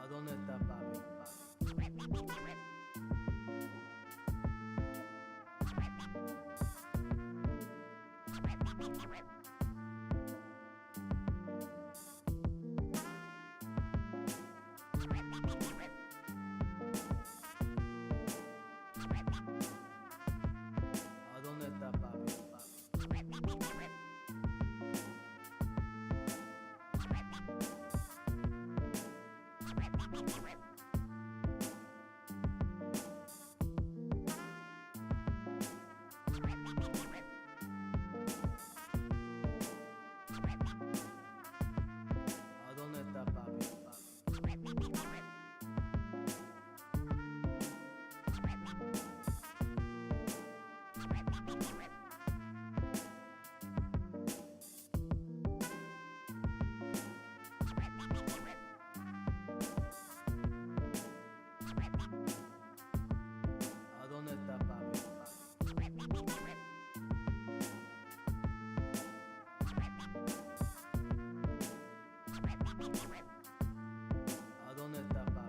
¿A dónde está papi? ¿A dónde está papi? ¿A dónde está papi? ¿A dónde está papi? ¿A dónde está papi? ¿A dónde está papi?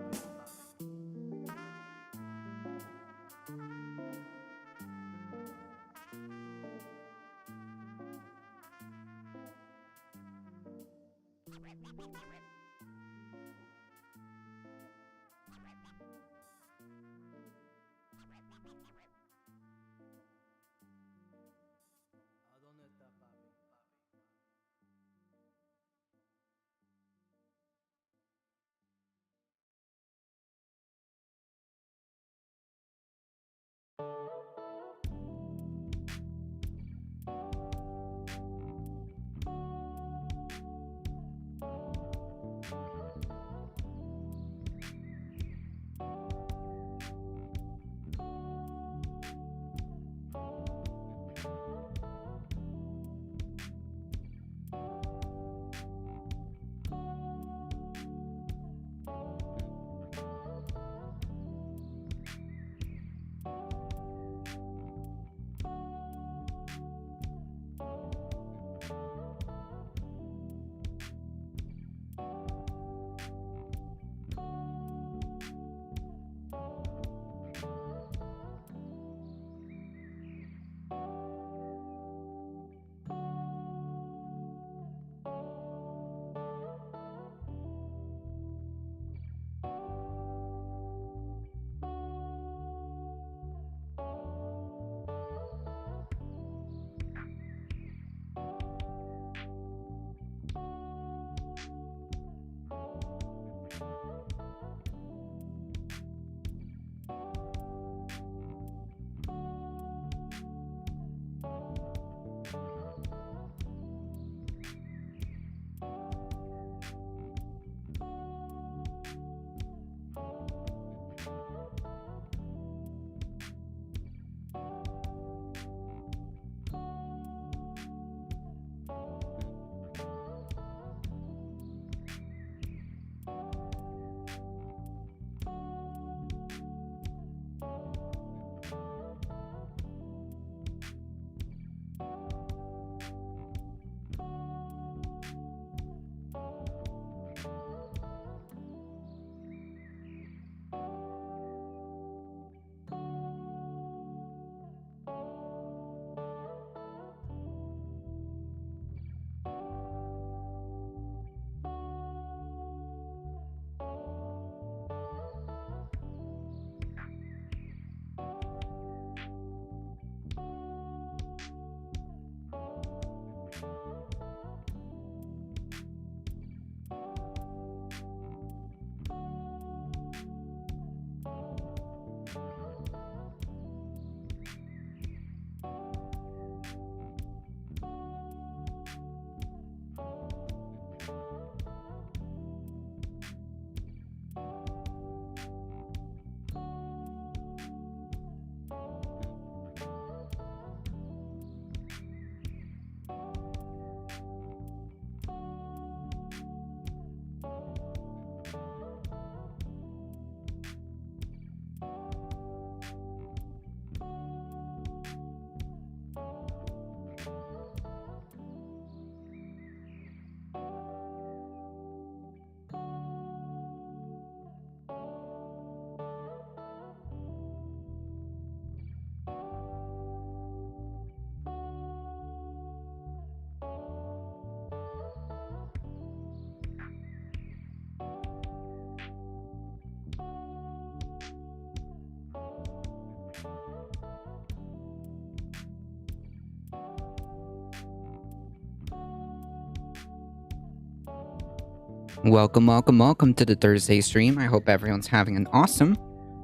Welcome to the Thursday stream. I hope everyone's having an awesome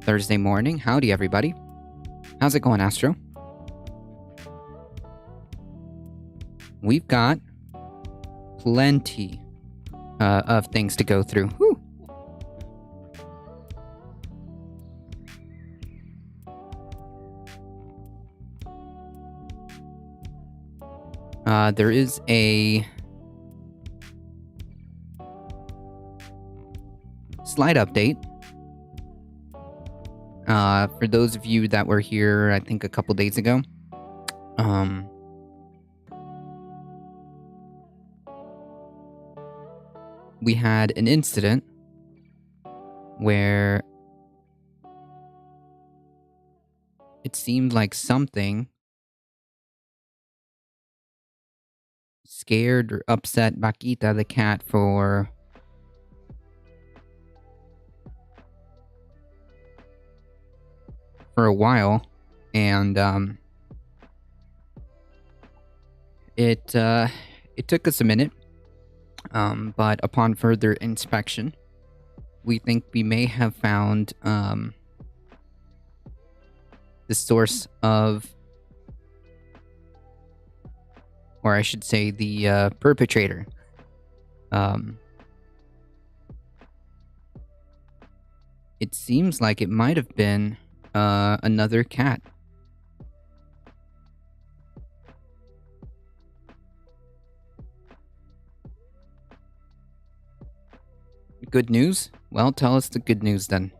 Thursday morning. Howdy, everybody. How's it going, Astro? We've got plenty of things to go through. Whew. There is a slight update. For those of you that were here, I think a couple days ago, we had an incident where it seemed like something scared or upset Bakita the cat for a while, and it took us a minute, but upon further inspection, we think we may have found the source of, or I should say the perpetrator. It seems like it might have been another cat. Good news? Well, tell us the good news then.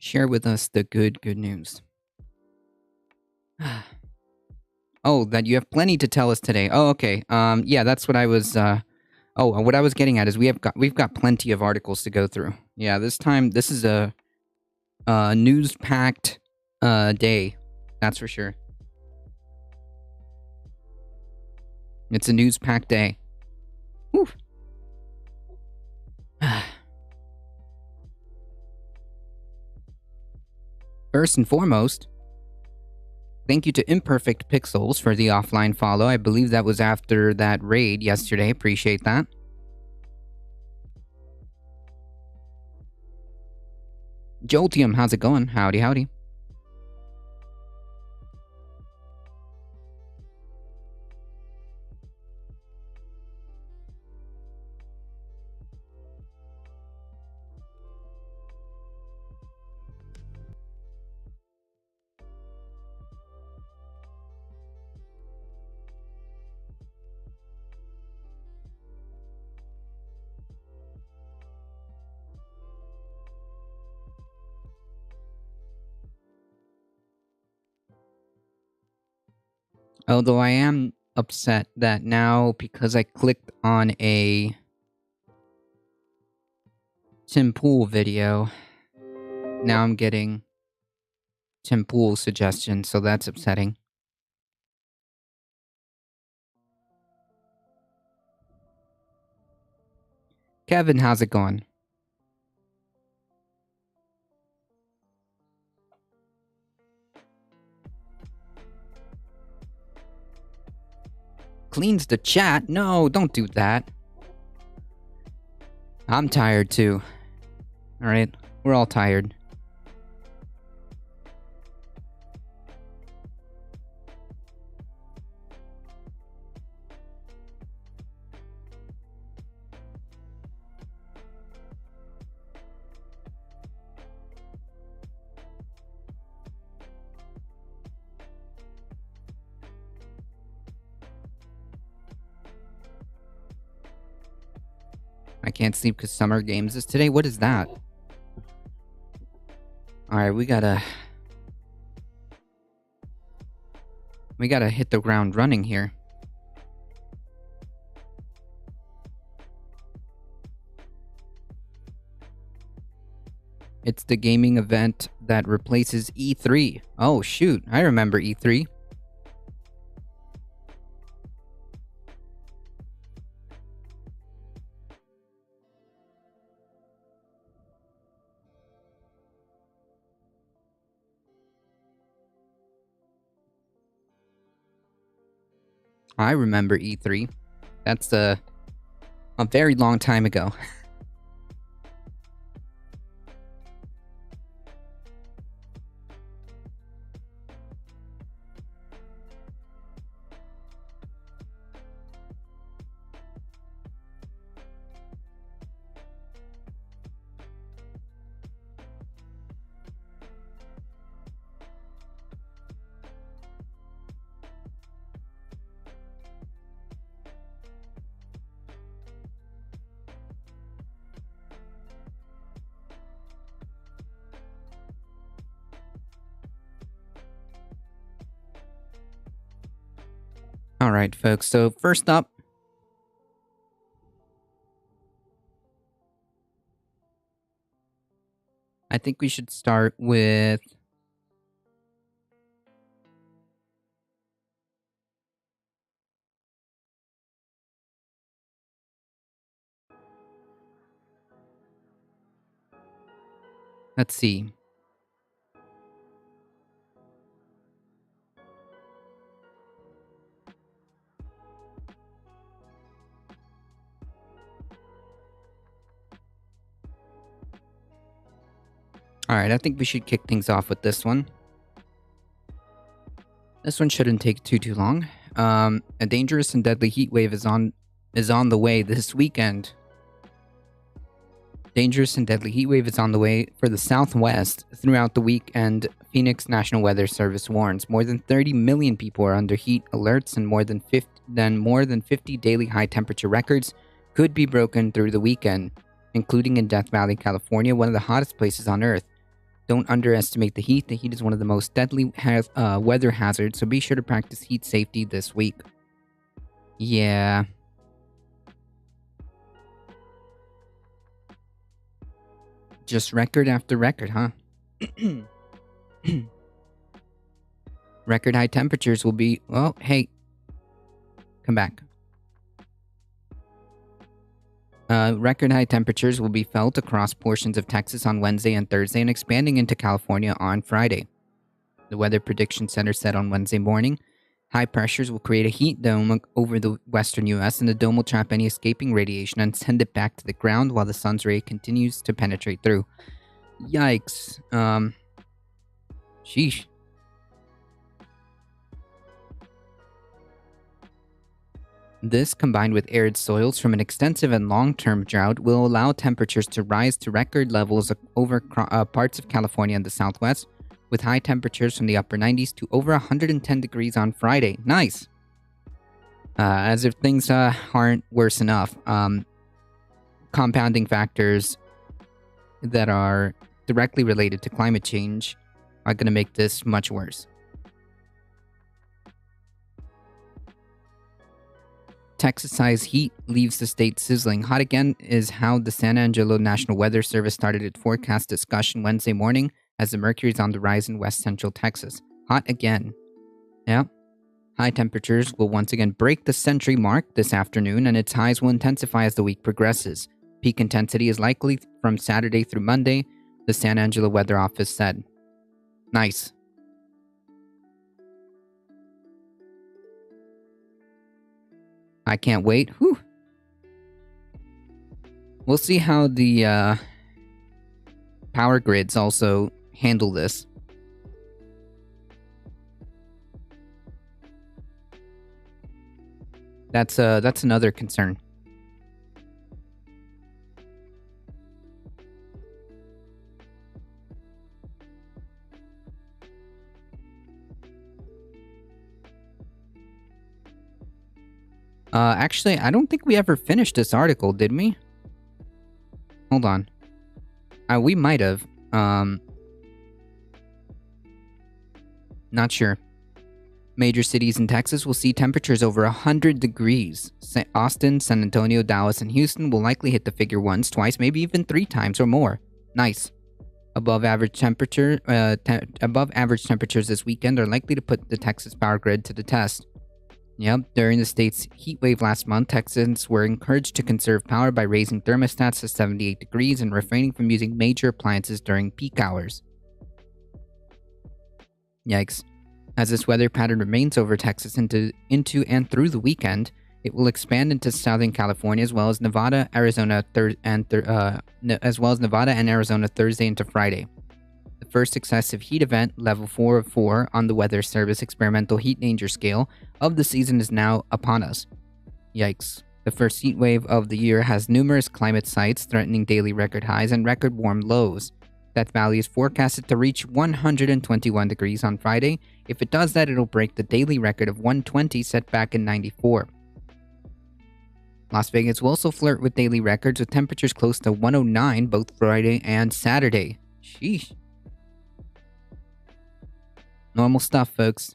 Share with us the good news. Oh, that you have plenty to tell us today. Oh, okay. Yeah, that's what I was. What I was getting at is we've got plenty of articles to go through. Yeah, this is a news-packed day. That's for sure. It's a news-packed day. Whew. First and foremost, thank you to Imperfect Pixels for the offline follow. I believe that was after that raid yesterday. Appreciate that. Joltium, how's it going? Howdy, howdy. Although I am upset that now, because I clicked on a Tim Pool video, now I'm getting Tim Pool suggestions, so that's upsetting. Kevin, how's it going? Cleans the chat? No, don't do that. I'm tired too. Alright, we're all tired. I can't sleep because Summer Games is today? What is that? Alright, we gotta hit the ground running here. It's the gaming event that replaces E3. Oh, shoot. I remember E3. I remember E3. That's a very long time ago. All right, folks. So first up, I think we should start with let's see. All right, I think we should kick things off with this one. This one shouldn't take too long. A dangerous and deadly heat wave is on the way this weekend. Dangerous and deadly heat wave is on the way for the Southwest throughout the week, and Phoenix National Weather Service warns more than 30 million people are under heat alerts, and more than 50 daily high temperature records could be broken through the weekend, including in Death Valley, California, one of the hottest places on Earth. Don't underestimate the heat. The heat is one of the most deadly weather hazards, so be sure to practice heat safety this week. Yeah. Just record after record, huh? Record high temperatures will be... Oh, hey. Come back. Record high temperatures will be felt across portions of Texas on Wednesday and Thursday and expanding into California on Friday. The Weather Prediction Center said on Wednesday morning, high pressures will create a heat dome over the western U.S., and the dome will trap any escaping radiation and send it back to the ground while the sun's ray continues to penetrate through. Yikes. Sheesh. This, combined with arid soils from an extensive and long-term drought, will allow temperatures to rise to record levels over parts of California and the Southwest, with high temperatures from the upper 90s to over 110 degrees on Friday. Nice! As if things aren't worse enough, compounding factors that are directly related to climate change are going to make this much worse. Texas-sized heat leaves the state sizzling. Hot again is how the San Angelo National Weather Service started its forecast discussion Wednesday morning as the mercury is on the rise in west central Texas. Hot again. Yeah. High temperatures will once again break the century mark this afternoon, and its highs will intensify as the week progresses. Peak intensity is likely from Saturday through Monday, the San Angelo Weather Office said. Nice. I can't wait. Whew. We'll see how the power grids also handle this. That's another concern. Actually, I don't think we ever finished this article, did we? Hold on. We might have. Not sure. Major cities in Texas will see temperatures over 100 degrees. Austin, San Antonio, Dallas, and Houston will likely hit the figure once, twice, maybe even 3 times or more. Nice. Above average temperatures this weekend are likely to put the Texas power grid to the test. Yep, during the state's heat wave last month, Texans were encouraged to conserve power by raising thermostats to 78 degrees and refraining from using major appliances during peak hours. Yikes. As this weather pattern remains over Texas into and through the weekend, it will expand into Southern California as well as Nevada, Arizona, and Arizona Thursday into Friday. The first excessive heat event, level 4 of 4 on the Weather Service experimental heat danger scale of the season, is now upon us. Yikes. The first heat wave of the year has numerous climate sites threatening daily record highs and record warm lows. Death Valley is forecasted to reach 121 degrees on Friday. If it does that, it'll break the daily record of 120 set back in '94. Las Vegas will also flirt with daily records with temperatures close to 109 both Friday and Saturday. Sheesh. Normal stuff, folks.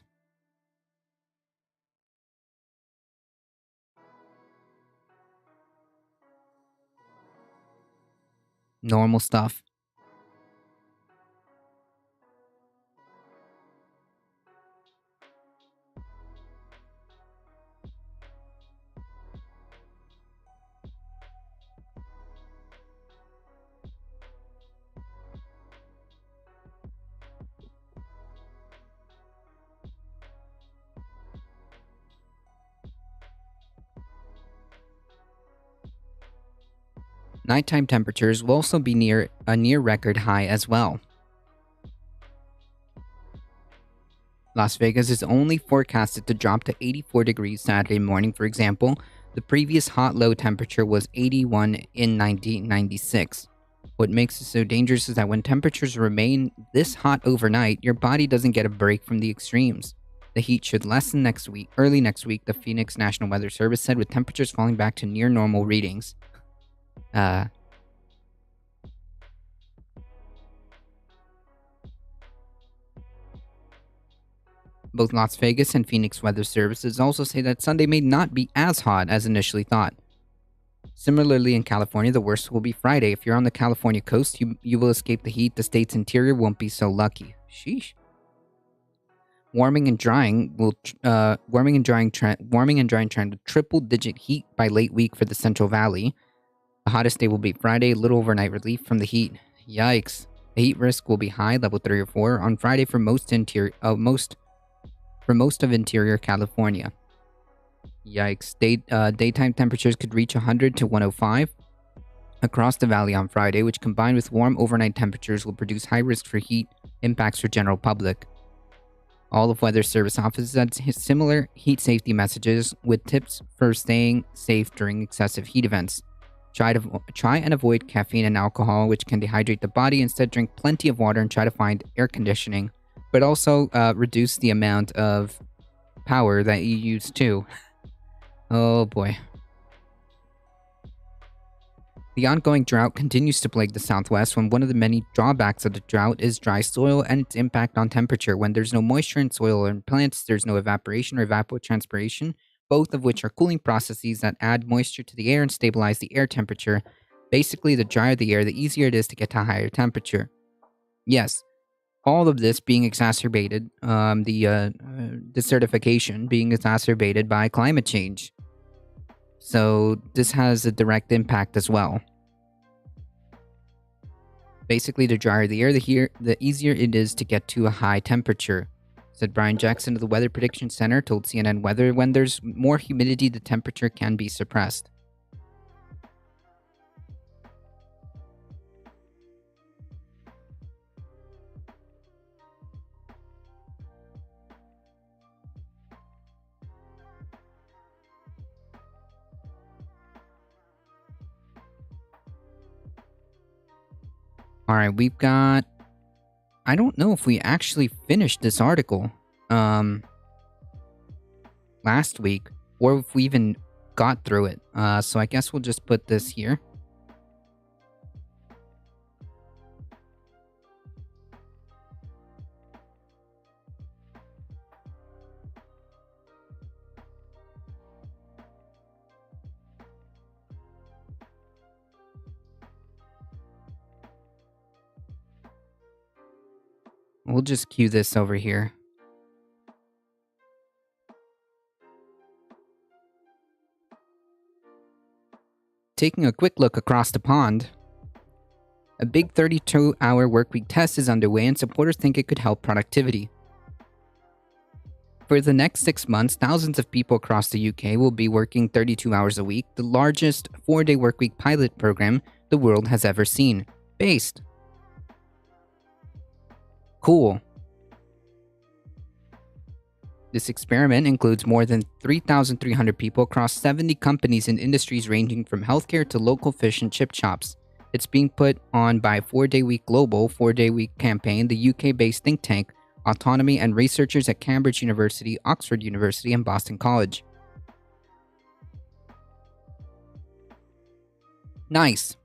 Normal stuff. Nighttime temperatures will also be near a near record high as well. Las Vegas is only forecasted to drop to 84 degrees Saturday morning, for example. The previous hot low temperature was 81 in 1996. What makes it so dangerous is that when temperatures remain this hot overnight, your body doesn't get a break from the extremes. The heat should lessen early next week, the Phoenix National Weather Service said, with temperatures falling back to near normal readings. Both Las Vegas and Phoenix weather services also say that Sunday may not be as hot as initially thought. Similarly, in California, the worst will be Friday. If you're on the California coast, you will escape the heat. The state's interior won't be so lucky. Sheesh. Warming and drying trend with triple-digit heat by late week for the Central Valley. The hottest day will be Friday, little overnight relief from the heat. Yikes. The heat risk will be high, level 3 or 4, on Friday for most of interior California. Yikes. Daytime temperatures could reach 100 to 105 across the valley on Friday, which combined with warm overnight temperatures will produce high risk for heat impacts for general public. All of Weather Service offices had similar heat safety messages with tips for staying safe during excessive heat events. Try and avoid caffeine and alcohol, which can dehydrate the body. Instead, drink plenty of water and try to find air conditioning, but also reduce the amount of power that you use too. Oh boy. The ongoing drought continues to plague the Southwest when one of the many drawbacks of the drought is dry soil and its impact on temperature. When there's no moisture in soil and plants, there's no evaporation or evapotranspiration, both of which are cooling processes that add moisture to the air and stabilize the air temperature. Basically, the drier the air, the easier it is to get to a higher temperature. Yes, all of this being exacerbated, the desertification being exacerbated by climate change. So this has a direct impact as well. Basically, the drier the air, the easier it is to get to a high temperature, said Brian Jackson of the Weather Prediction Center, told CNN Weather. When there's more humidity, the temperature can be suppressed. All right, we've got... I don't know if we actually finished this article last week, or if we even got through it. So I guess we'll just put this here. we'll just cue this over here. Taking a quick look across the pond, a big 32-hour workweek test is underway and supporters think it could help productivity. For the next 6 months, thousands of people across the UK will be working 32 hours a week, the largest 4-day workweek pilot program the world has ever seen. Based. Cool. This experiment includes more than 3,300 people across 70 companies in industries ranging from healthcare to local fish and chip shops. It's being put on by 4-Day Week Global, 4-Day Week Campaign, the UK-based think tank, Autonomy, and researchers at Cambridge University, Oxford University, and Boston College. Nice.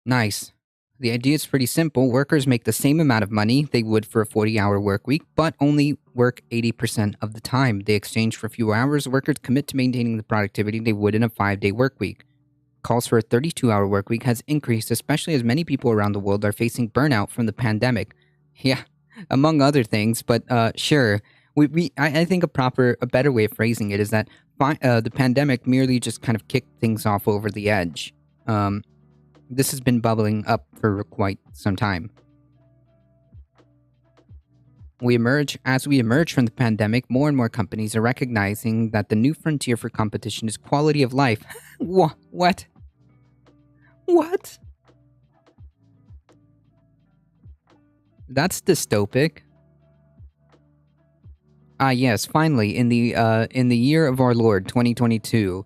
Nice. The idea is pretty simple. Workers make the same amount of money they would for a 40-hour work week, but only work 80% of the time. They exchange for fewer hours. Workers commit to maintaining the productivity they would in a 5-day work week. Calls for a 32-hour work week has increased, especially as many people around the world are facing burnout from the pandemic. Yeah, among other things, but sure. I think a better way of phrasing it is that the pandemic merely just kind of kicked things off over the edge. This has been bubbling up for quite some time. As we emerge from the pandemic, more and more companies are recognizing that the new frontier for competition is quality of life. What? What? That's dystopic. Yes, finally, in the year of our Lord 2022,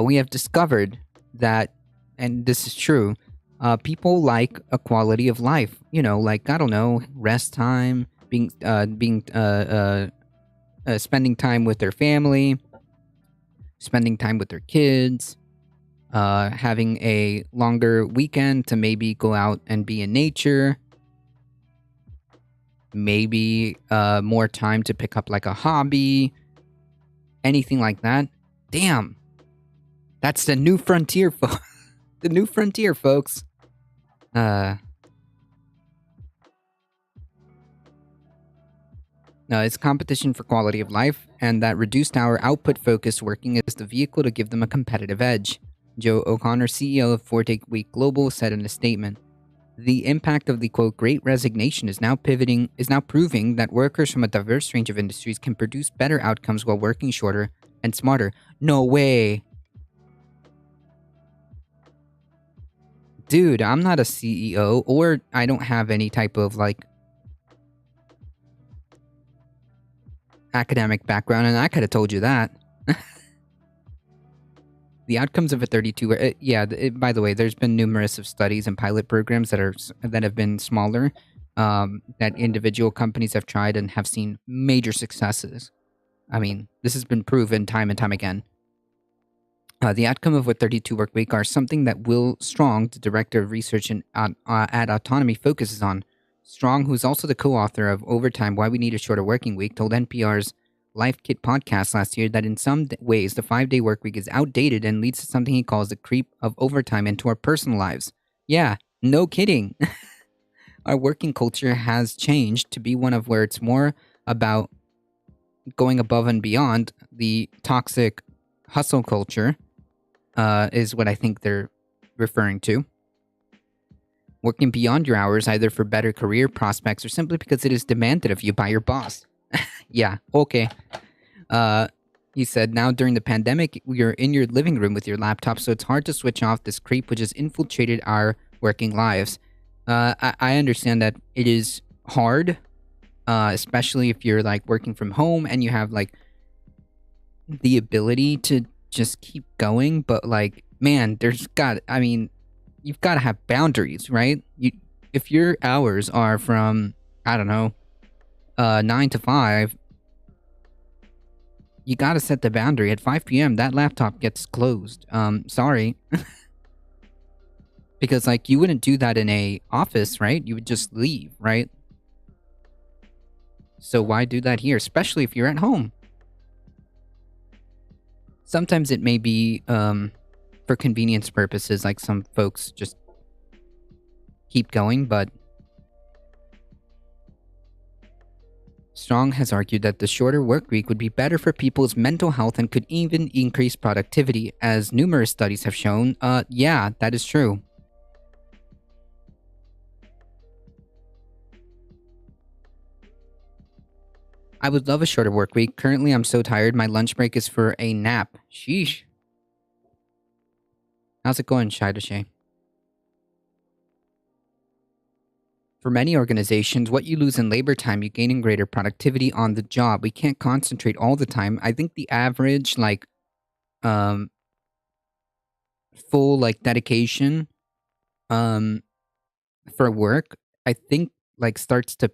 we have discovered that, and this is true, people like a quality of life. You know, like, I don't know, rest time, spending time with their family, spending time with their kids, having a longer weekend to maybe go out and be in nature, maybe more time to pick up like a hobby, anything like that. Damn, that's the new frontier, the new frontier, folks. It's competition for quality of life, and that reduced hour output-focused working is the vehicle to give them a competitive edge. Joe O'Connor, CEO of 4-Day Week Global, said in a statement, "The impact of the, quote, Great Resignation is now proving that workers from a diverse range of industries can produce better outcomes while working shorter and smarter." No way. Dude, I'm not a CEO, or I don't have any type of, like, academic background, and I could have told you that. The outcomes of a 32... by the way, there's been numerous of studies and pilot programs that have been smaller, that individual companies have tried and have seen major successes. I mean, this has been proven time and time again. The outcome of a 32 work week are something that Will Strong, the director of research at Autonomy, focuses on. Strong, who's also the co-author of Overtime, Why We Need a Shorter Working Week, told NPR's Life Kit podcast last year that in some ways the 5-day work week is outdated and leads to something he calls the creep of overtime into our personal lives. Yeah, no kidding. Our working culture has changed to be one of where it's more about going above and beyond. The toxic hustle culture is what I think they're referring to. Working beyond your hours, either for better career prospects or simply because it is demanded of you by your boss. Yeah, okay. He said, now during the pandemic, you're in your living room with your laptop, so it's hard to switch off this creep which has infiltrated our working lives. I understand that it is hard, especially if you're like working from home and you have like the ability to just keep going, but like, man, you've got to have boundaries, right? If your hours are from, I don't know, 9 to 5, you got to set the boundary. At 5 p.m., that laptop gets closed. Sorry. Because, like, you wouldn't do that in a office, right? You would just leave, right? So why do that here, especially if you're at home? Sometimes it may be for convenience purposes, like some folks just keep going, but Strong has argued that the shorter work week would be better for people's mental health and could even increase productivity, as numerous studies have shown. Yeah, that is true. I would love a shorter work week. Currently, I'm so tired, my lunch break is for a nap. Sheesh. How's it going, Shai Shay? For many organizations, what you lose in labor time, you gain in greater productivity on the job. We can't concentrate all the time. I think the average, like, full, like, dedication, for work, I think, like, starts to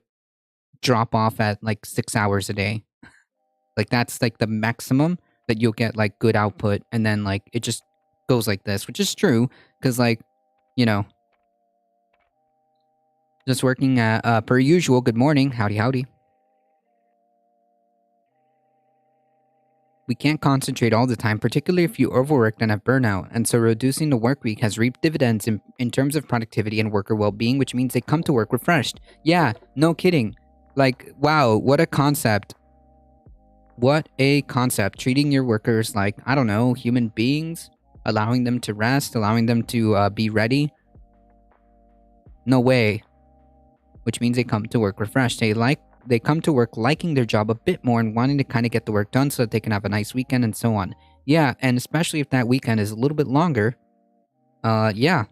drop off at, like, 6 hours a day. Like, that's, like, the maximum that you'll get, like, good output. And then, like, it just goes like this, which is true. Because, like, you know, just working per usual. Good morning. Howdy, howdy. We can't concentrate all the time, particularly if you overworked and have burnout, and so reducing the work week has reaped dividends in terms of productivity and worker well-being, which means they come to work refreshed. Yeah, no kidding. Like, wow, what a concept. What a concept. Treating your workers like, I don't know, human beings, allowing them to rest, allowing them to be ready. No way. Which means they come to work refreshed. They come to work liking their job a bit more and wanting to kind of get the work done so that they can have a nice weekend and so on. Yeah, and especially if that weekend is a little bit longer. Yeah.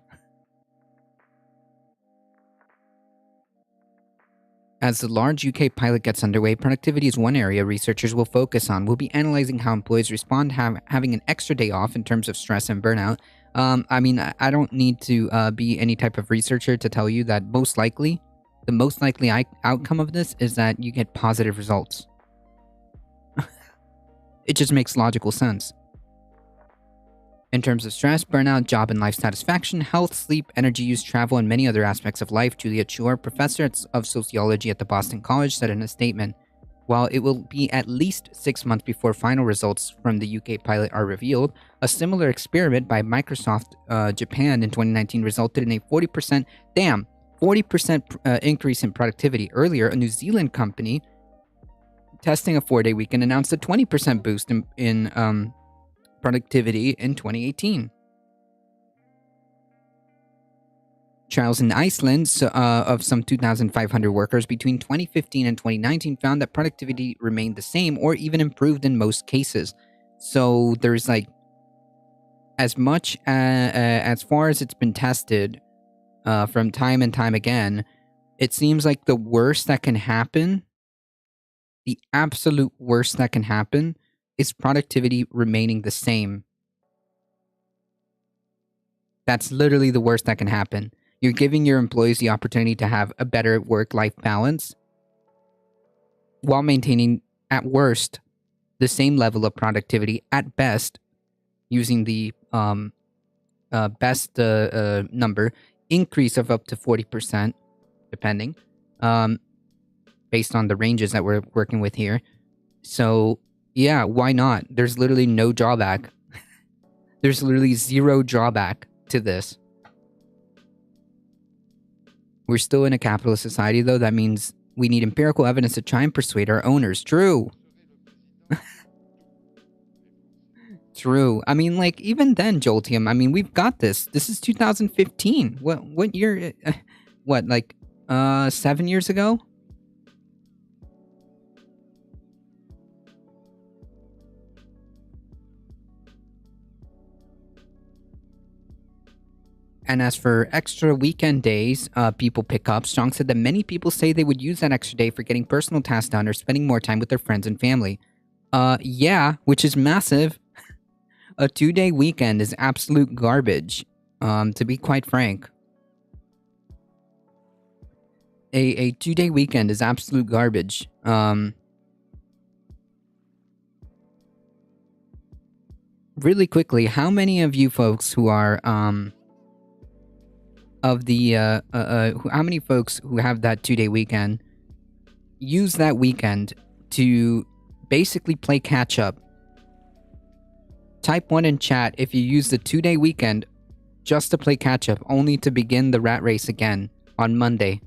As the large UK pilot gets underway, productivity is one area researchers will focus on. We'll be analyzing how employees respond having an extra day off in terms of stress and burnout. I mean, I don't need to be any type of researcher to tell you that the most likely outcome of this is that you get positive results. It just makes logical sense. In terms of stress, burnout, job and life satisfaction, health, sleep, energy use, travel, and many other aspects of life, Julia Chor, professor of sociology at the Boston College, said in a statement. While it will be at least 6 months before final results from the UK pilot are revealed, a similar experiment by Microsoft Japan in 2019 resulted in a 40% increase in productivity. Earlier, a New Zealand company testing a 4-day weekend announced a 20% boost in productivity in 2018. Trials in Iceland of some 2,500 workers between 2015 and 2019 found that productivity remained the same or even improved in most cases. So there's like, as much as far as it's been tested, from time and time again, it seems like the worst that can happen, the absolute worst that can happen, is productivity remaining the same. That's literally the worst that can happen. You're giving your employees the opportunity to have a better work-life balance while maintaining, at worst, the same level of productivity, at best, using the best number, increase of up to 40%, depending, based on the ranges that we're working with here. So, yeah, why not? There's literally no drawback. There's literally zero drawback to this. We're still in a capitalist society, though. That means we need empirical evidence to try and persuade our owners. True. True. I mean, like, even then, Joltium, I mean, we've got this. This is 2015. What year? What, like, 7 years ago? And as for extra weekend days people pick up, Strong said that many people say they would use that extra day for getting personal tasks done or spending more time with their friends and family. Yeah, which is massive. A 2-day weekend is absolute garbage, to be quite frank. A 2-day weekend is absolute garbage. Really quickly, how many of you folks who are, how many folks who have that 2-day weekend use that weekend to basically play catch up Type 1 in chat if you use the 2-day weekend just to play catch up, only to begin the rat race again on Monday.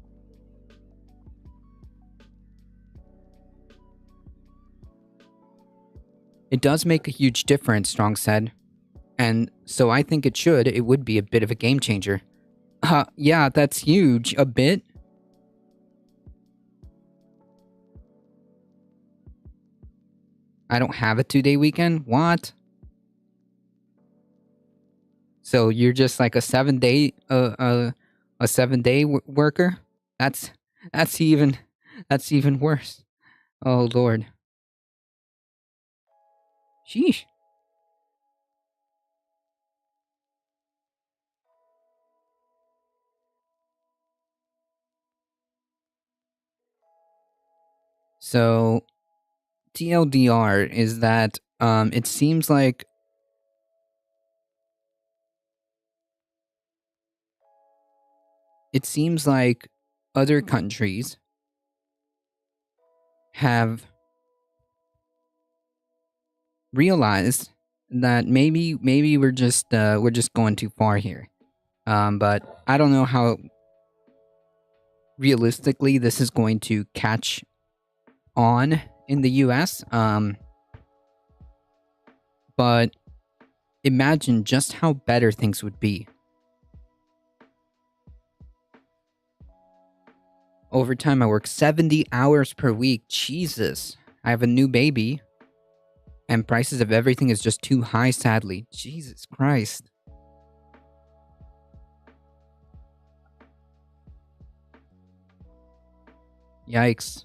It does make a huge difference, Strong said. And so I think it would be a bit of a game changer. Yeah, that's huge. A bit? I don't have a 2-day weekend? What? So you're just like a 7-day worker? That's even worse. Oh Lord. Sheesh. So TLDR is that it seems like other countries have realized that maybe we're just going too far here. But I don't know how realistically this is going to catch on in the US. But imagine just how better things would be. Overtime, I work 70 hours per week. Jesus. I have a new baby. And prices of everything is just too high, sadly. Jesus Christ. Yikes.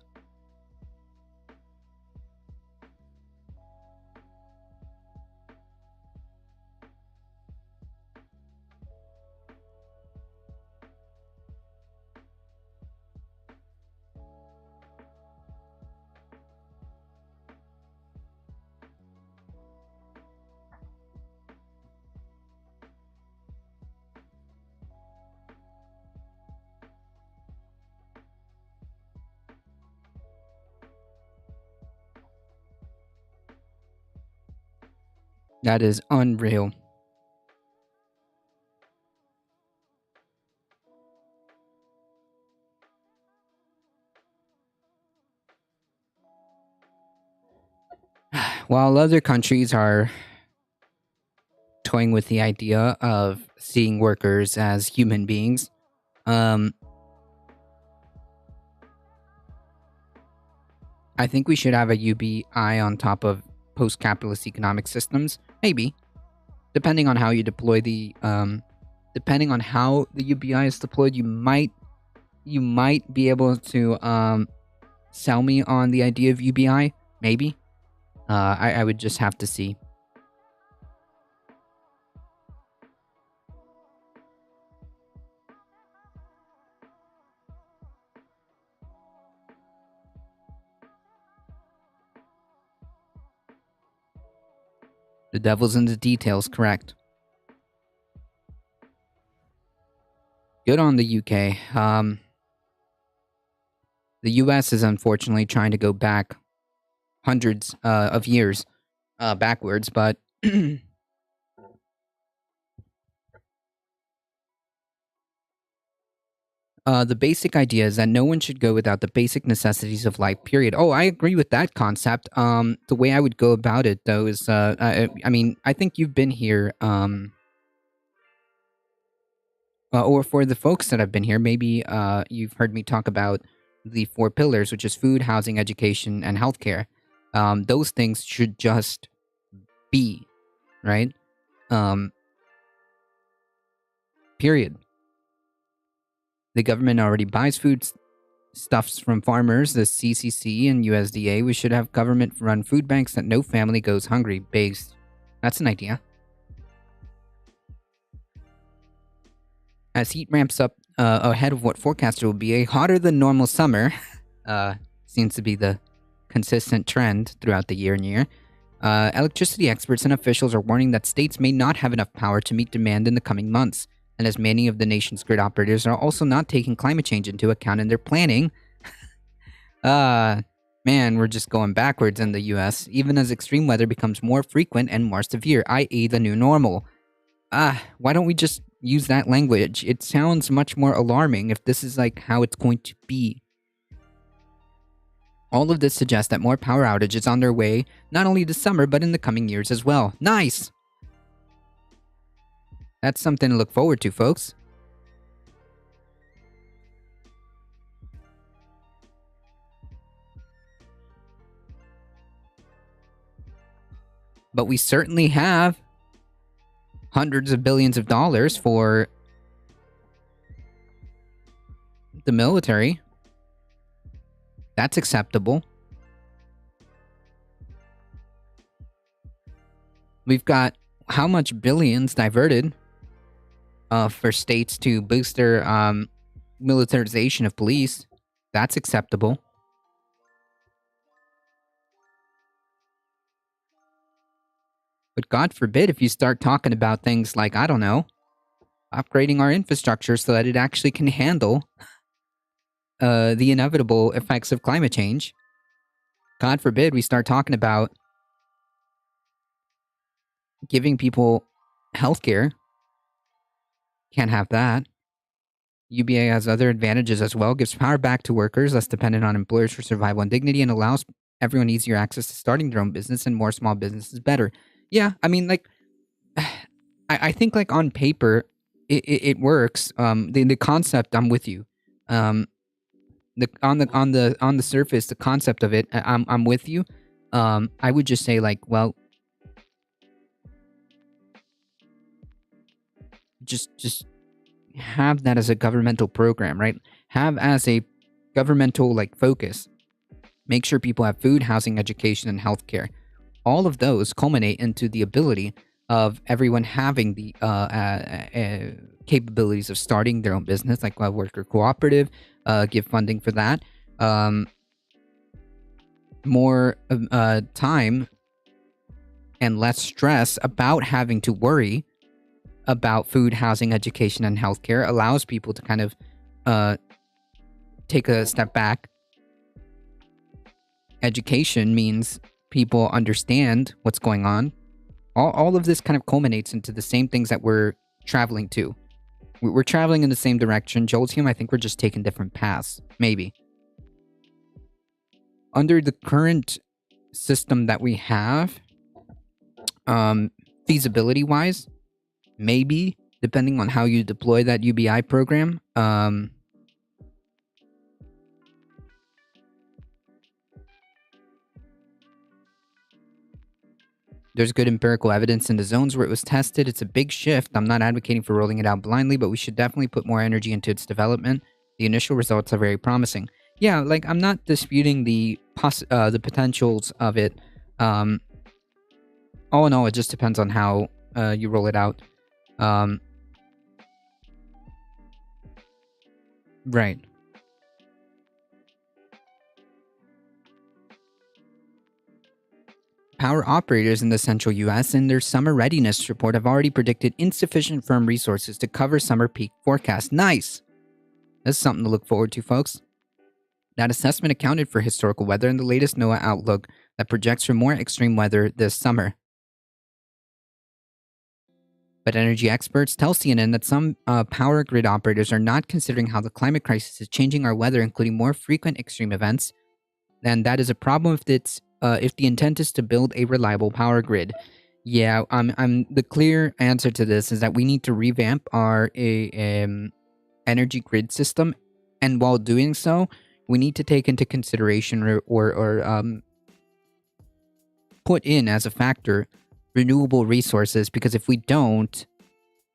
That is unreal. While other countries are toying with the idea of seeing workers as human beings, I think we should have a UBI on top of post-capitalist economic systems. Maybe. Depending on how you deploy the depending on how the UBI is deployed, you might be able to sell me on the idea of UBI. Maybe. I would just have to see. The devil's in the details, correct. Good on the UK. The US is unfortunately trying to go back hundreds of years backwards, but the basic idea is that no one should go without the basic necessities of life, period. Oh, I agree with that concept. The way I would go about it, though, is, I mean, I think you've been here, or for the folks that have been here, maybe you've heard me talk about the 4 pillars, which is food, housing, education, and healthcare. Those things should just be, right? Period. The government already buys food stuffs from farmers, the CCC and USDA. We should have government-run food banks that no family goes hungry. Based. That's an idea. As heat ramps up ahead of what forecasted will be a hotter than normal summer, seems to be the consistent trend throughout the year and year. Electricity experts and officials are warning that states may not have enough power to meet demand in the coming months. And as many of the nation's grid operators are also not taking climate change into account in their planning, Man, we're just going backwards in the US, even as extreme weather becomes more frequent and more severe, i.e., the new normal. Why don't we just use that language? It sounds much more alarming if this is like how it's going to be. All of this suggests that more power outages on their way, not only this summer, but in the coming years as well. Nice! That's something to look forward to, folks. But we certainly have hundreds of billions of dollars for the military. That's acceptable. We've got how much billions diverted for states to boost their militarization of police. That's acceptable. But God forbid if you start talking about things like, I don't know, upgrading our infrastructure so that it actually can handle the inevitable effects of climate change. God forbid we start talking about giving people healthcare. Can't have that. UBA has other advantages as well. Gives power back to workers, less dependent on employers for survival and dignity, and allows everyone easier access to starting their own business and more small businesses better. Yeah, I mean, like, I think, like, on paper, it works. The concept, I'm with you. On the surface, the concept of it, I'm with you. I would just say, like, well, just have that as a governmental program, right? Have as a governmental, like, focus. Make sure people have food, housing, education, and healthcare. All of those culminate into the ability of everyone having the capabilities of starting their own business, like a worker cooperative, give funding for that, more time and less stress about having to worry about food, housing, education, and healthcare allows people to kind of take a step back. Education means people understand what's going on. All of this kind of culminates into the same things that we're traveling to. We're traveling in the same direction. Jolteum, I think we're just taking different paths. Maybe. Under the current system that we have, feasibility-wise, maybe, depending on how you deploy that UBI program, there's good empirical evidence in the zones where it was tested. It's a big shift. I'm not advocating for rolling it out blindly, but we should definitely put more energy into its development. The initial results are very promising. Yeah, like, I'm not disputing the potentials of it. All in all, it just depends on how you roll it out. Right. Power operators in the central US in their summer readiness report have already predicted insufficient firm resources to cover summer peak forecast. Nice! That's something to look forward to, folks. That assessment accounted for historical weather in the latest NOAA outlook that projects for more extreme weather this summer. But energy experts tell CNN that some power grid operators are not considering how the climate crisis is changing our weather, including more frequent extreme events. And that is a problem if the intent is to build a reliable power grid. Yeah, the clear answer to this is that we need to revamp our energy grid system, and while doing so, we need to take into consideration or put in as a factor renewable resources, because if we don't,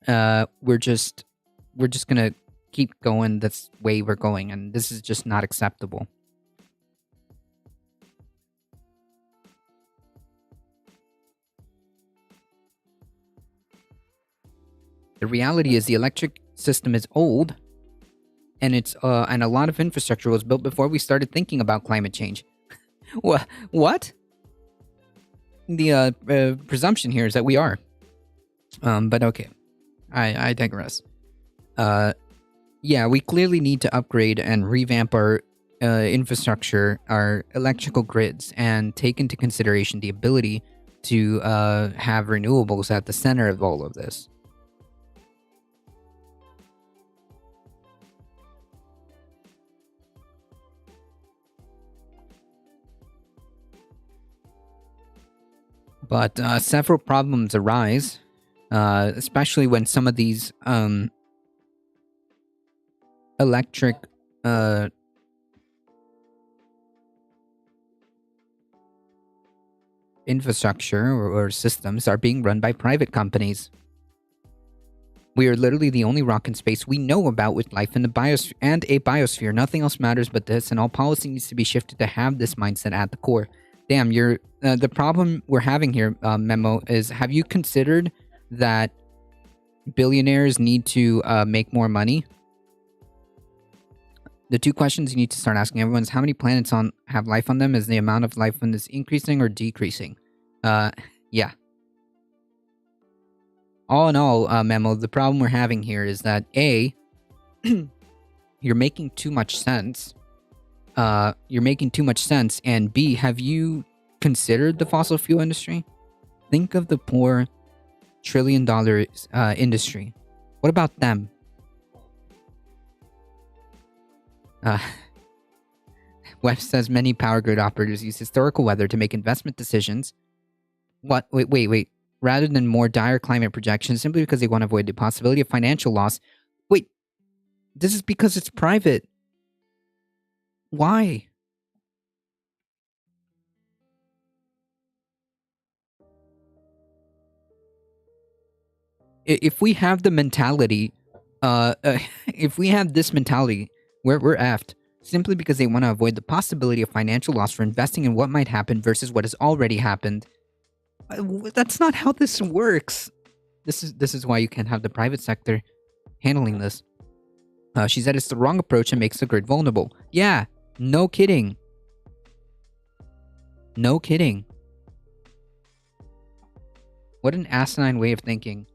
we're just gonna keep going this way we're going, and this is just not acceptable. The reality is the electric system is old, and and a lot of infrastructure was built before we started thinking about climate change. What? The presumption here is that we are. But okay, I digress. Yeah, we clearly need to upgrade and revamp our infrastructure, our electrical grids, and take into consideration the ability to have renewables at the center of all of this. But several problems arise, especially when some of these electric infrastructure or systems are being run by private companies. We are literally the only rock in space we know about with life in the biosphere and a biosphere. Nothing else matters but this, and all policy needs to be shifted to have this mindset at the core. Damn, you're the problem we're having here, Memo, is have you considered that billionaires need to make more money? The two questions you need to start asking everyone is how many planets have life on them? Is the amount of life on this increasing or decreasing? Yeah. All in all, Memo, the problem we're having here is that A, you're making too much sense. And B, have you considered the fossil fuel industry? Think of the poor trillion-dollar industry. What about them? Webb says many power grid operators use historical weather to make investment decisions. What? Wait. Rather than more dire climate projections, simply because they want to avoid the possibility of financial loss. Wait, this is because it's private. Why? If we have the mentality, if we have this mentality, we're effed. Simply because they want to avoid the possibility of financial loss for investing in what might happen versus what has already happened. That's not how this works. This is why you can't have the private sector handling this. She said it's the wrong approach and makes the grid vulnerable. Yeah, no kidding. No kidding. What an asinine way of thinking.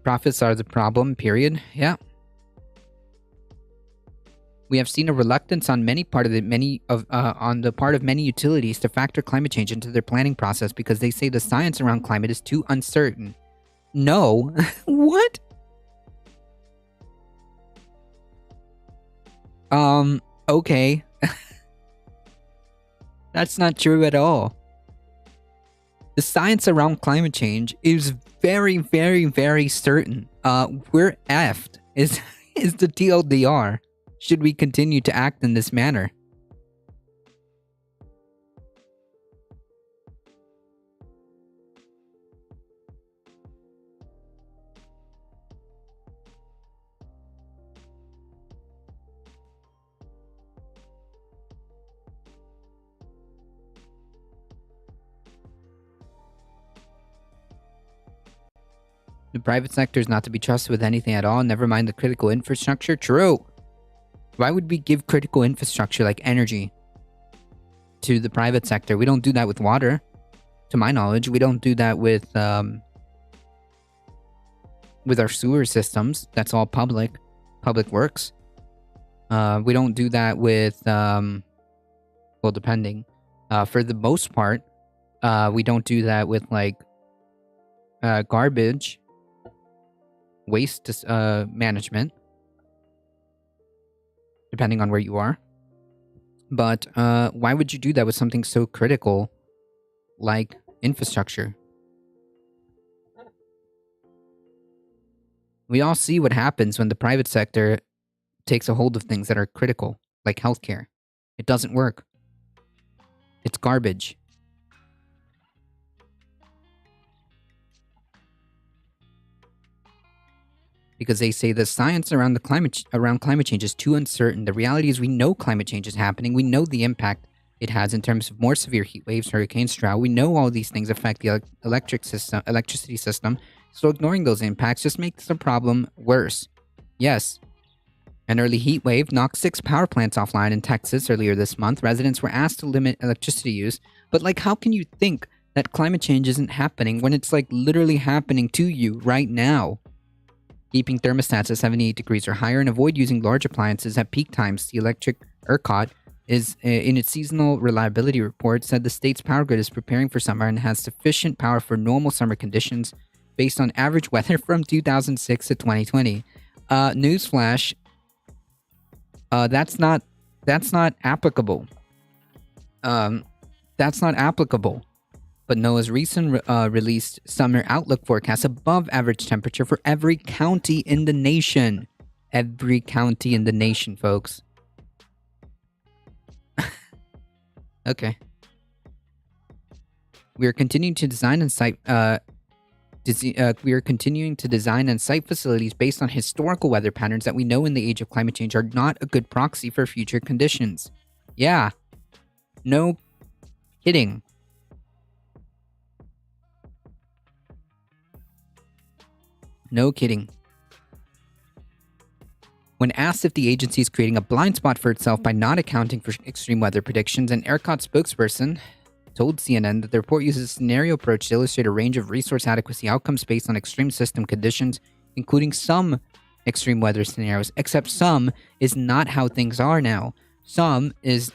Profits are the problem, period. Yeah. We have seen a reluctance on the part of many utilities to factor climate change into their planning process because they say the science around climate is too uncertain. No. What? Okay. That's not true at all. The science around climate change is very, very, very certain. We're effed, is the TLDR. Should we continue to act in this manner? The private sector is not to be trusted with anything at all, never mind the critical infrastructure. True. Why would we give critical infrastructure like energy to the private sector? We don't do that with water, to my knowledge. We don't do that with our sewer systems. That's all public works. We don't do that with, well, depending. For the most part, we don't do that with like garbage, waste management, depending on where you are. But why would you do that with something so critical like infrastructure? We all see what happens when the private sector takes a hold of things that are critical, like healthcare. It doesn't work. It's garbage. Because they say the science around climate change is too uncertain. The reality is we know climate change is happening. We know the impact it has in terms of more severe heat waves, hurricanes, drought. We know all these things affect the electricity system. So ignoring those impacts just makes the problem worse. Yes, An early heat wave knocked 6 power plants offline in Texas earlier this month. Residents were asked to limit electricity use, but how can you think that climate change isn't happening when it's literally happening to you right now? Keeping thermostats at 78 degrees or higher and avoid using large appliances at peak times. The electric ERCOT is in its seasonal reliability report said the state's power grid is preparing for summer and has sufficient power for normal summer conditions based on average weather from 2006 to 2020. Newsflash, that's not applicable. That's not applicable. But NOAA's recent released summer outlook forecasts above average temperature for every county in the nation. Every county in the nation, folks. Okay. We are continuing to design and site facilities based on historical weather patterns that we know in the age of climate change are not a good proxy for future conditions. Yeah. No kidding. No kidding. When asked if the agency is creating a blind spot for itself by not accounting for extreme weather predictions, an ERCOT spokesperson told CNN that the report uses a scenario approach to illustrate a range of resource adequacy outcomes based on extreme system conditions, including some extreme weather scenarios. Except some is not how things are now. Some is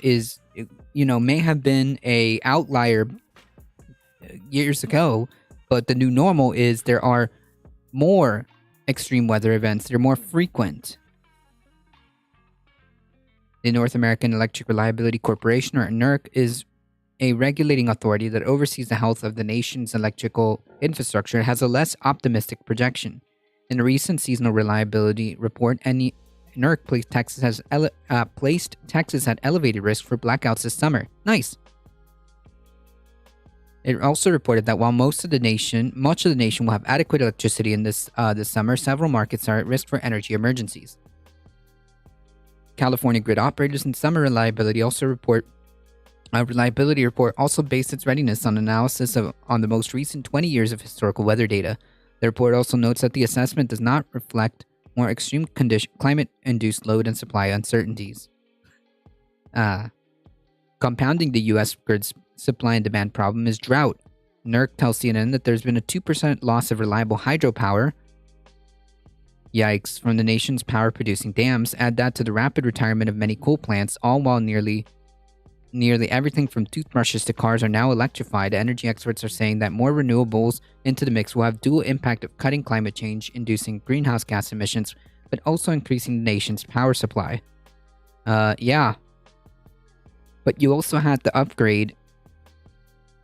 may have been a outlier years ago, but the new normal is there are more extreme weather events. They're more frequent. The North American Electric Reliability Corporation, or NERC, is a regulating authority that oversees the health of the nation's electrical infrastructure and has a less optimistic projection. In a recent seasonal reliability report, NERC placed Texas at elevated risk for blackouts this summer. Nice. It also reported that while much of the nation will have adequate electricity in this summer, several markets are at risk for energy emergencies. California grid operators and summer reliability report also based its readiness on analysis on the most recent 20 years of historical weather data. The report also notes that the assessment does not reflect more extreme climate-induced load and supply uncertainties. Compounding the U.S. grid's supply and demand problem is drought. NERC tells CNN that there's been a 2% loss of reliable hydropower. Yikes, from the nation's power-producing dams. Add that to the rapid retirement of many coal plants, all while nearly everything from toothbrushes to cars are now electrified. Energy experts are saying that more renewables into the mix will have dual impact of cutting climate change, inducing greenhouse gas emissions, but also increasing the nation's power supply. Yeah. But you also had to upgrade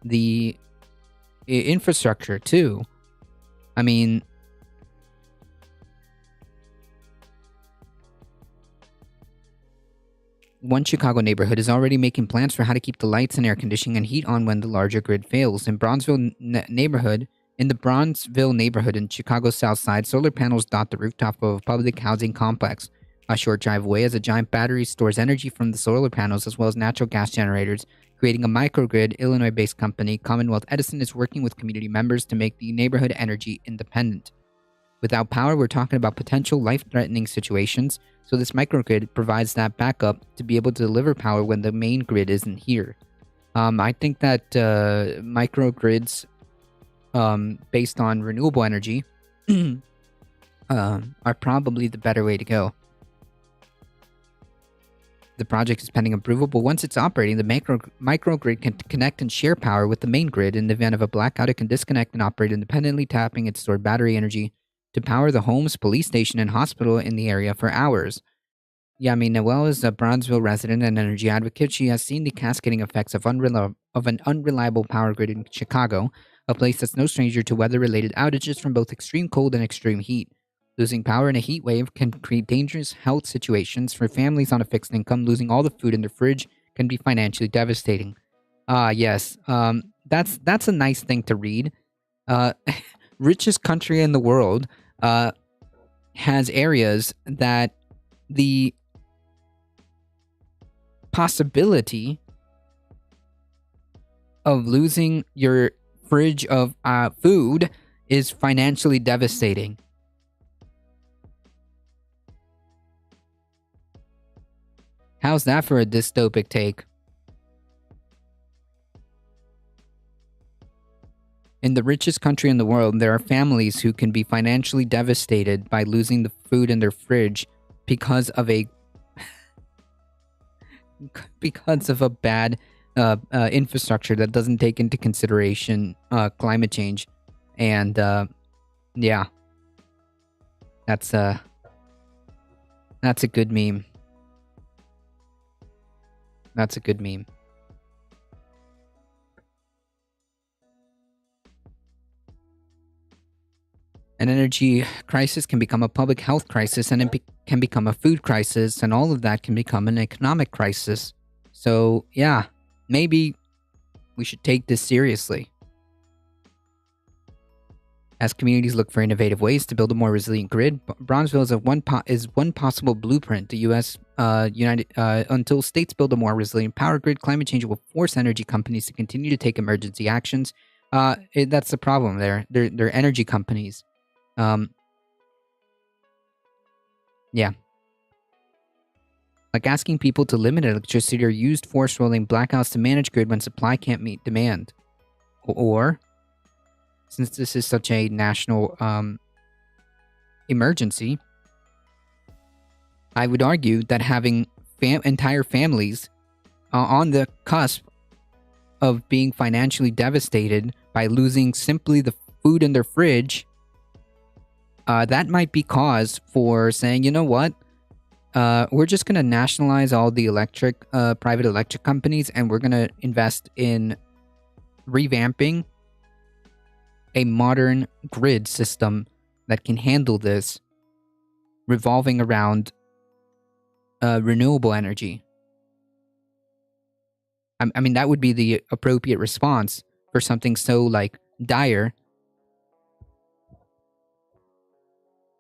the infrastructure too. I mean, one Chicago neighborhood is already making plans for how to keep the lights and air conditioning and heat on when the larger grid fails. In the Bronzeville neighborhood in Chicago's South Side, solar panels dot the rooftop of a public housing complex. A short drive away, as a giant battery stores energy from the solar panels as well as natural gas generators, creating a microgrid. Illinois-based company Commonwealth Edison is working with community members to make the neighborhood energy independent. Without power, we're talking about potential life-threatening situations, so this microgrid provides that backup to be able to deliver power when the main grid isn't here. I think that microgrids based on renewable energy are probably the better way to go. The project is pending approval, but once it's operating, the microgrid can connect and share power with the main grid. In the event of a blackout, it can disconnect and operate independently, tapping its stored battery energy to power the homes, police station, and hospital in the area for hours. Yami Noel is a Bronzeville resident and energy advocate. She has seen the cascading effects of an unreliable power grid in Chicago, a place that's no stranger to weather-related outages from both extreme cold and extreme heat. Losing power in a heat wave can create dangerous health situations for families on a fixed income. Losing all the food in their fridge can be financially devastating. Yes. That's a nice thing to read. Richest country in the world has areas that the possibility of losing your fridge of food is financially devastating. How's that for a dystopic take? In the richest country in the world, there are families who can be financially devastated by losing the food in their fridge because of a bad infrastructure that doesn't take into consideration climate change. And yeah, that's a good meme. That's a good meme. An energy crisis can become a public health crisis, and it can become a food crisis, and all of that can become an economic crisis. So, yeah, maybe we should take this seriously. As communities look for innovative ways to build a more resilient grid, Bronzeville is one possible blueprint. The U.S. Until states build a more resilient power grid, climate change will force energy companies to continue to take emergency actions. That's the problem there. They're energy companies. Yeah. Like asking people to limit electricity or use force rolling blackouts to manage grid when supply can't meet demand. Or, since this is such a national emergency, I would argue that having entire families on the cusp of being financially devastated by losing simply the food in their fridge, that might be cause for saying, you know what? We're just going to nationalize all the private electric companies, and we're going to invest in revamping a modern grid system that can handle this, revolving around renewable energy. I mean, that would be the appropriate response for something so, like, dire.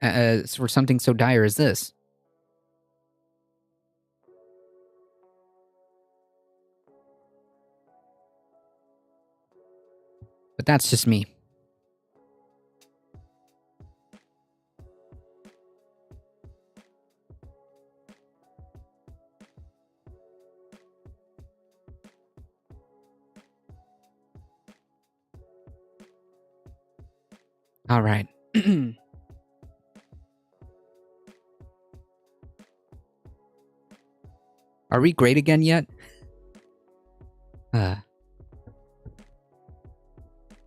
For something so dire as this. But that's just me. All right. Are we great again yet?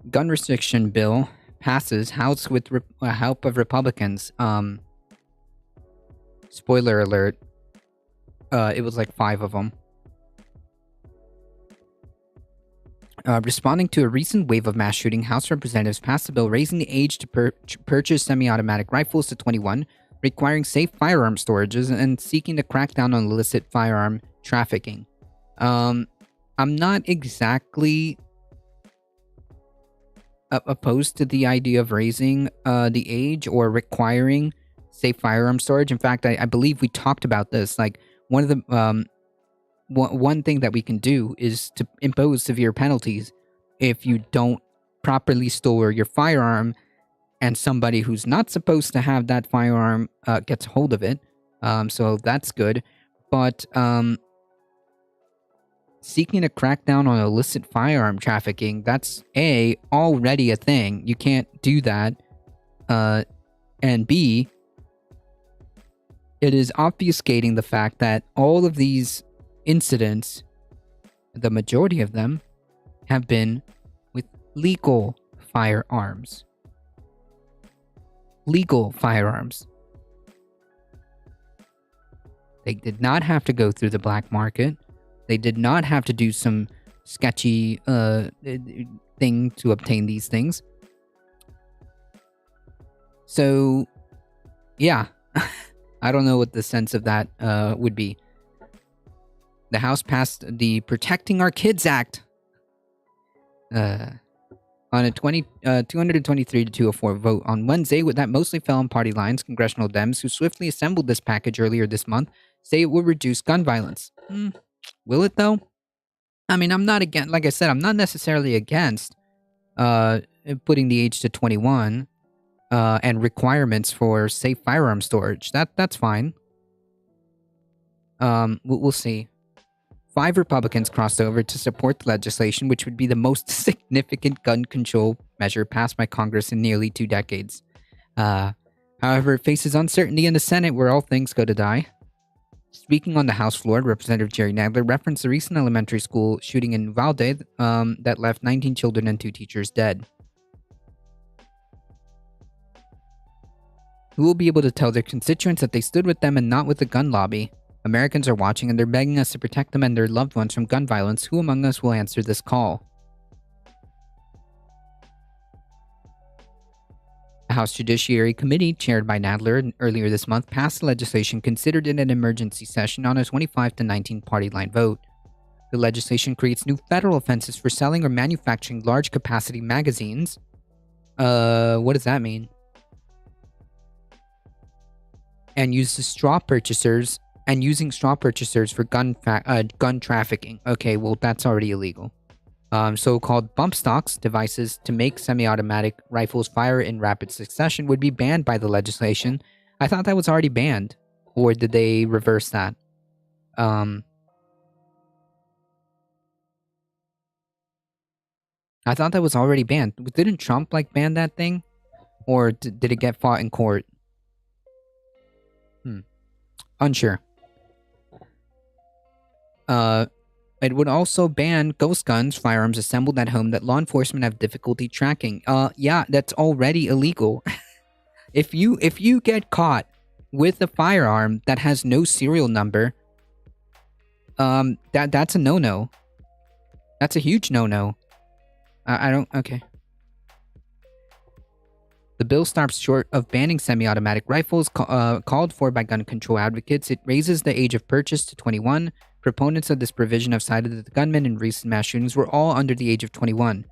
Gun restriction bill passes House with help of Republicans. Spoiler alert. It was like 5 of them. Responding to a recent wave of mass shooting, House Representatives passed a bill raising the age to purchase semi-automatic rifles to 21, requiring safe firearm storages, and seeking to crack down on illicit firearm trafficking. I'm not exactly opposed to the idea of raising the age or requiring safe firearm storage. In fact, I believe we talked about this. Like, one of the one thing that we can do is to impose severe penalties if you don't properly store your firearm and somebody who's not supposed to have that firearm gets hold of it. So that's good. But seeking to crack down on illicit firearm trafficking, that's already a thing. You can't do that. And B, it is obfuscating the fact that all of these incidents, the majority of them, have been with legal firearms. Legal firearms. They did not have to go through the black market. They did not have to do some sketchy thing to obtain these things. So, yeah. I don't know what the sense of that would be. The House passed the Protecting Our Kids Act on a 223 to 204 vote on Wednesday. That mostly fell on party lines. Congressional Dems, who swiftly assembled this package earlier this month, say it will reduce gun violence. Will it, though? I mean, I'm not against, like I said, I'm not necessarily against putting the age to 21 and requirements for safe firearm storage. That's fine. We'll see. 5 Republicans crossed over to support the legislation, which would be the most significant gun control measure passed by Congress in nearly 2 decades. However, it faces uncertainty in the Senate, where all things go to die. Speaking on the House floor, Representative Jerry Nadler referenced the recent elementary school shooting in Uvalde that left 19 children and 2 teachers dead. Who will be able to tell their constituents that they stood with them and not with the gun lobby? Americans are watching and they're begging us to protect them and their loved ones from gun violence. Who among us will answer this call? The House Judiciary Committee, chaired by Nadler earlier this month, passed legislation considered in an emergency session on a 25 to 19 party line vote. The legislation creates new federal offenses for selling or manufacturing large capacity magazines. What does that mean? And uses straw purchasers and using straw purchasers for gun trafficking. Okay, well that's already illegal. So-called bump stocks, devices to make semi-automatic rifles fire in rapid succession, would be banned by the legislation. I thought that was already banned. Or did they reverse that? I thought that was already banned. Didn't Trump, ban that thing? Or did it get fought in court? Unsure. It would also ban ghost guns, firearms assembled at home that law enforcement have difficulty tracking. Yeah, that's already illegal. If you get caught with a firearm that has no serial number, that's a no-no. That's a huge no-no. Okay. The bill stops short of banning semi-automatic rifles called for by gun control advocates. It raises the age of purchase to 21. Proponents of this provision have cited that the gunmen in recent mass shootings were all under the age of 21.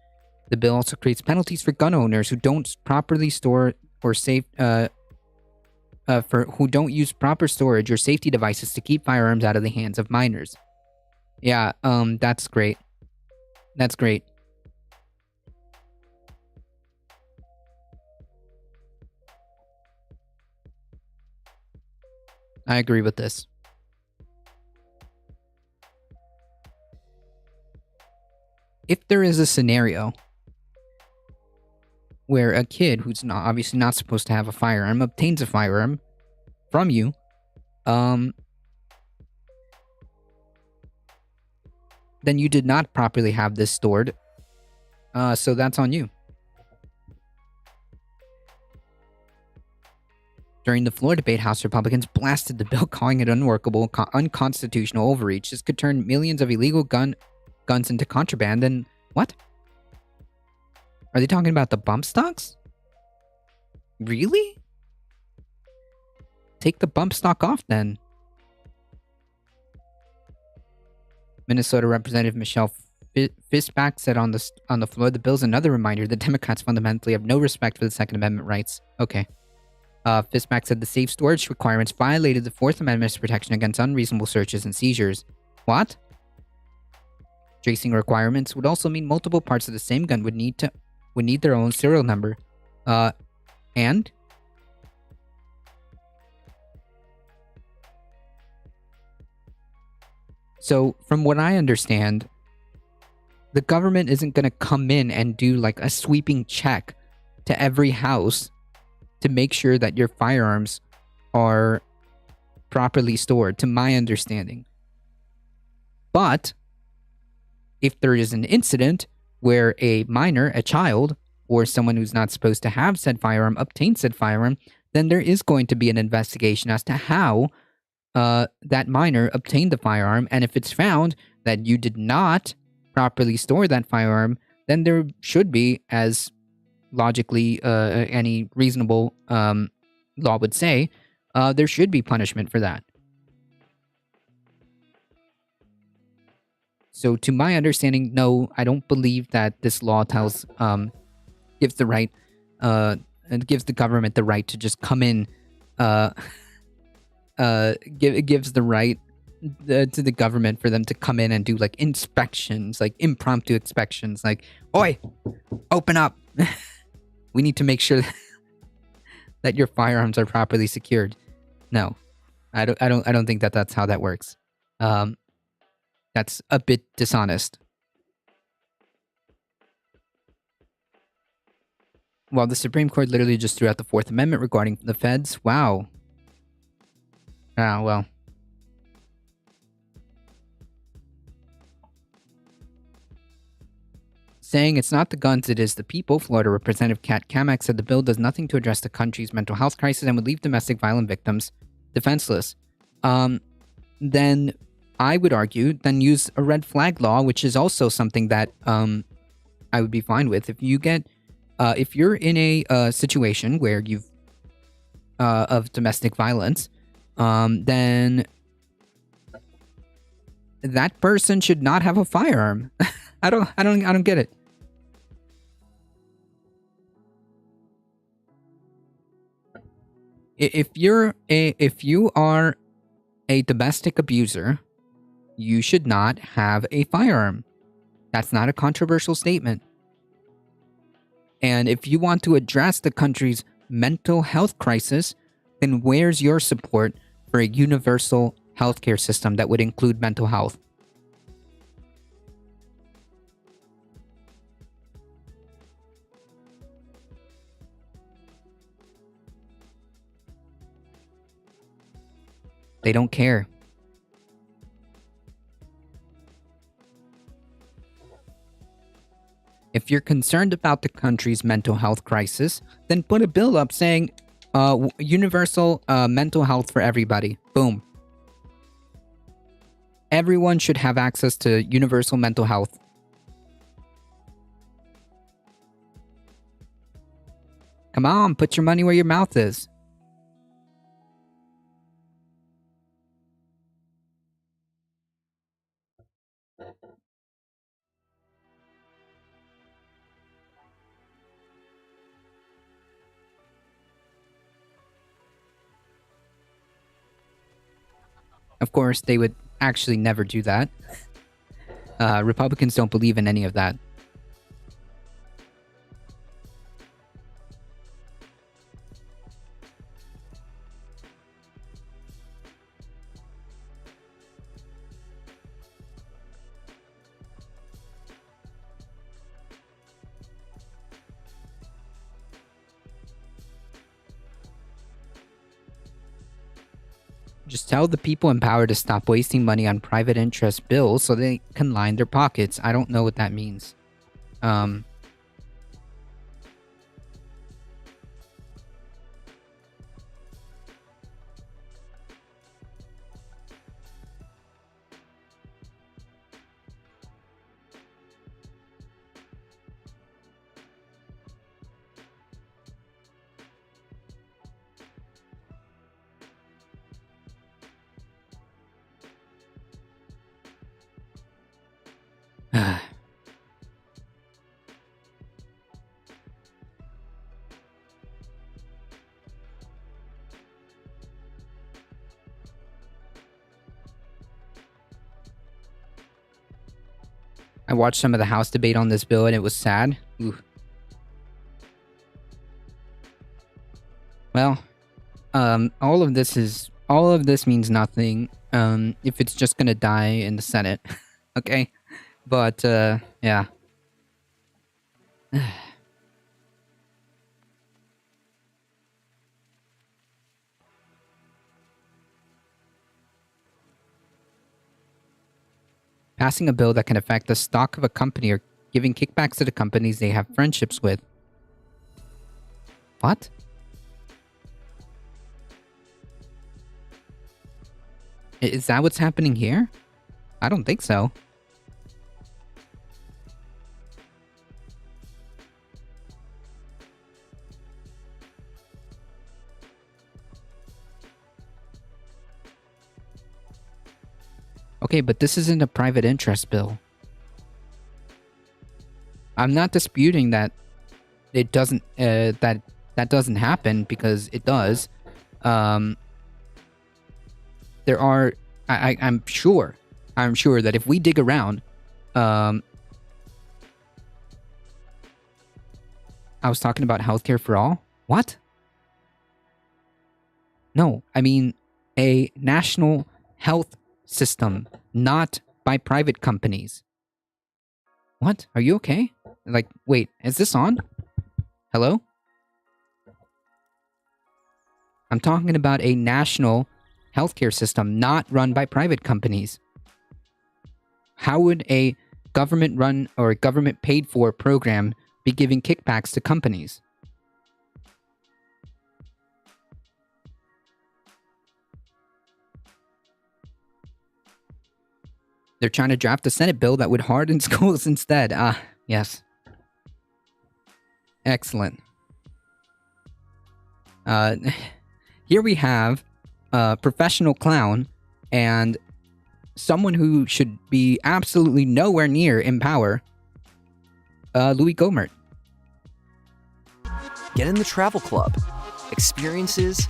The bill also creates penalties for gun owners who don't properly store or who don't use proper storage or safety devices to keep firearms out of the hands of minors. Yeah, that's great. That's great. I agree with this. If there is a scenario where a kid who's obviously not supposed to have a firearm obtains a firearm from you, then you did not properly have this stored, so that's on you. During the floor debate, House Republicans blasted the bill, calling it unworkable, unconstitutional overreach. This could turn millions of illegal guns into contraband. And what? Are they talking about the bump stocks? Really? Take the bump stock off then. Minnesota Representative Michelle Fischbach said on the floor, the bill is another reminder that Democrats fundamentally have no respect for the Second Amendment rights. Okay. Fischbach said the safe storage requirements violated the Fourth Amendment's protection against unreasonable searches and seizures. What? Tracing requirements would also mean multiple parts of the same gun would need their own serial number. And? So, from what I understand, the government isn't going to come in and do a sweeping check to every house to make sure that your firearms are properly stored, to my understanding. But if there is an incident where a minor, a child, or someone who's not supposed to have said firearm obtains said firearm, then there is going to be an investigation as to how that minor obtained the firearm. And if it's found that you did not properly store that firearm, then there should be, as logically any reasonable law would say, there should be punishment for that. So to my understanding, no, I don't believe that this law gives the right, gives the government the right to just come in, gives the right to the government for them to come in and do inspections, impromptu inspections, oi, open up. We need to make sure that your firearms are properly secured. No. I don't think that that's how that works. Um, that's a bit dishonest. Well, the Supreme Court literally just threw out the Fourth Amendment regarding the feds. Wow. Ah, well. Saying it's not the guns, it is the people, Florida Representative Kat Kamak said the bill does nothing to address the country's mental health crisis and would leave domestic violence victims defenseless. Then I would argue, then use a red flag law, which is also something that I would be fine with. If you're in a situation where you've of domestic violence, then that person should not have a firearm. I don't get it. If you are a domestic abuser, you should not have a firearm. That's not a controversial statement. And if you want to address the country's mental health crisis, then where's your support for a universal healthcare system that would include mental health? They don't care. If you're concerned about the country's mental health crisis, then put a bill up saying universal mental health for everybody. Boom. Everyone should have access to universal mental health. Come on, put your money where your mouth is. Of course, they would actually never do that. Republicans don't believe in any of that. Just tell the people in power to stop wasting money on private interest bills so they can line their pockets. I don't know what that means. I watched some of the House debate on this bill and it was sad. Ooh. Well, all of this means nothing. If it's just gonna die in the Senate, okay. But yeah. Passing a bill that can affect the stock of a company or giving kickbacks to the companies they have friendships with. What? Is that what's happening here? I don't think so. Okay, but this isn't a private interest bill. I'm not disputing that it doesn't that doesn't happen, because it does. There are I'm sure that if we dig around, I was talking about healthcare for all. What? No, I mean a national health system, not by private companies. What? Are you okay? Like, wait, is this on? Hello? I'm talking about a national healthcare system not run by private companies. How would a government run or government paid for program be giving kickbacks to companies? They're trying to draft a Senate bill that would harden schools instead. Ah, yes. Excellent. Here we have a professional clown and someone who should be absolutely nowhere near in power, Louis Gohmert. Get in the travel club. Experiences.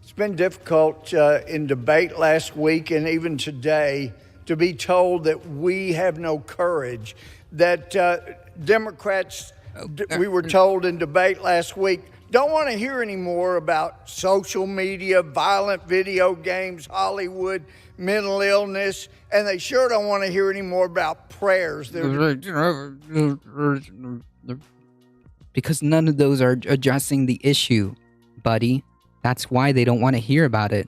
It's been difficult in debate last week and even today to be told that we have no courage, that Democrats, we were told in debate last week, don't want to hear any more about social media, violent video games, Hollywood, mental illness, and they sure don't want to hear any more about prayers. Because none of those are addressing the issue, buddy. That's why they don't want to hear about it.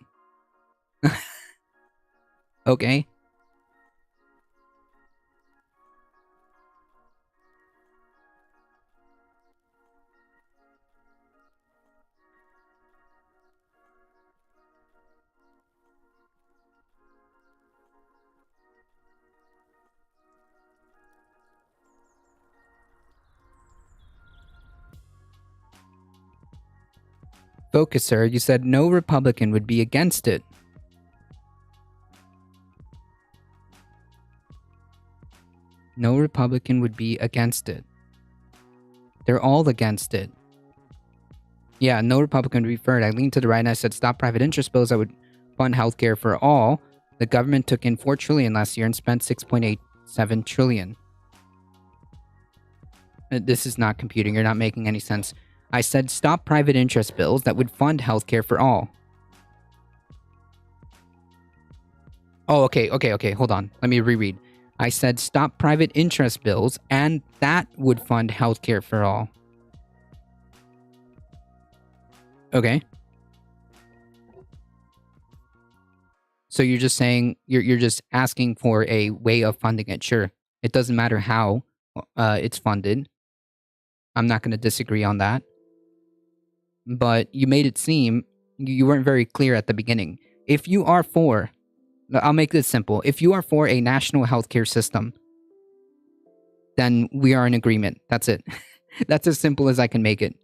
Okay? Focus, sir. You said no Republican would be against it. No Republican would be against it. They're all against it. Yeah, no Republican would be for it. I leaned to the right and I said stop private interest bills that would fund healthcare for all. The government took in $4 trillion last year and spent $6.87 trillion. This is not computing. You're not making any sense. I said stop private interest bills that would fund healthcare for all. Oh, okay. Hold on. Let me reread. I said stop private interest bills and that would fund healthcare for all. Okay. So you're just saying, you're just asking for a way of funding it. Sure. It doesn't matter how it's funded. I'm not going to disagree on that. But you made it seem you weren't very clear at the beginning. If you are for, I'll make this simple. If you are for a national healthcare system, then we are in agreement. That's it. That's as simple as I can make it.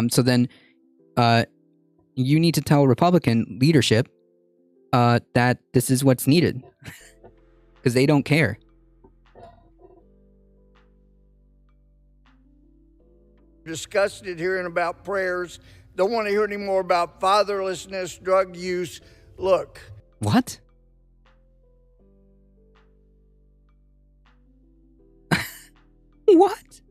So then you need to tell Republican leadership that this is what's needed. Because they don't care. Disgusted hearing about prayers. Don't want to hear any more about fatherlessness, drug use. Look. What? What?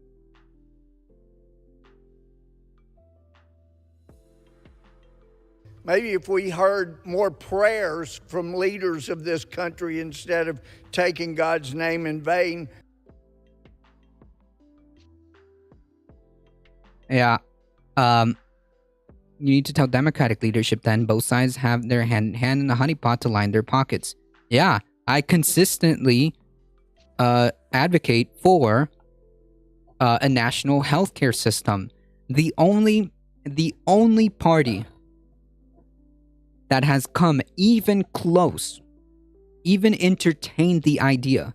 Maybe if we heard more prayers from leaders of this country instead of taking God's name in vain. Yeah. You need to tell Democratic leadership then both sides have their hand in the honeypot to line their pockets. Yeah, I consistently advocate for a national healthcare system. The only party that has come even close, even entertained the idea,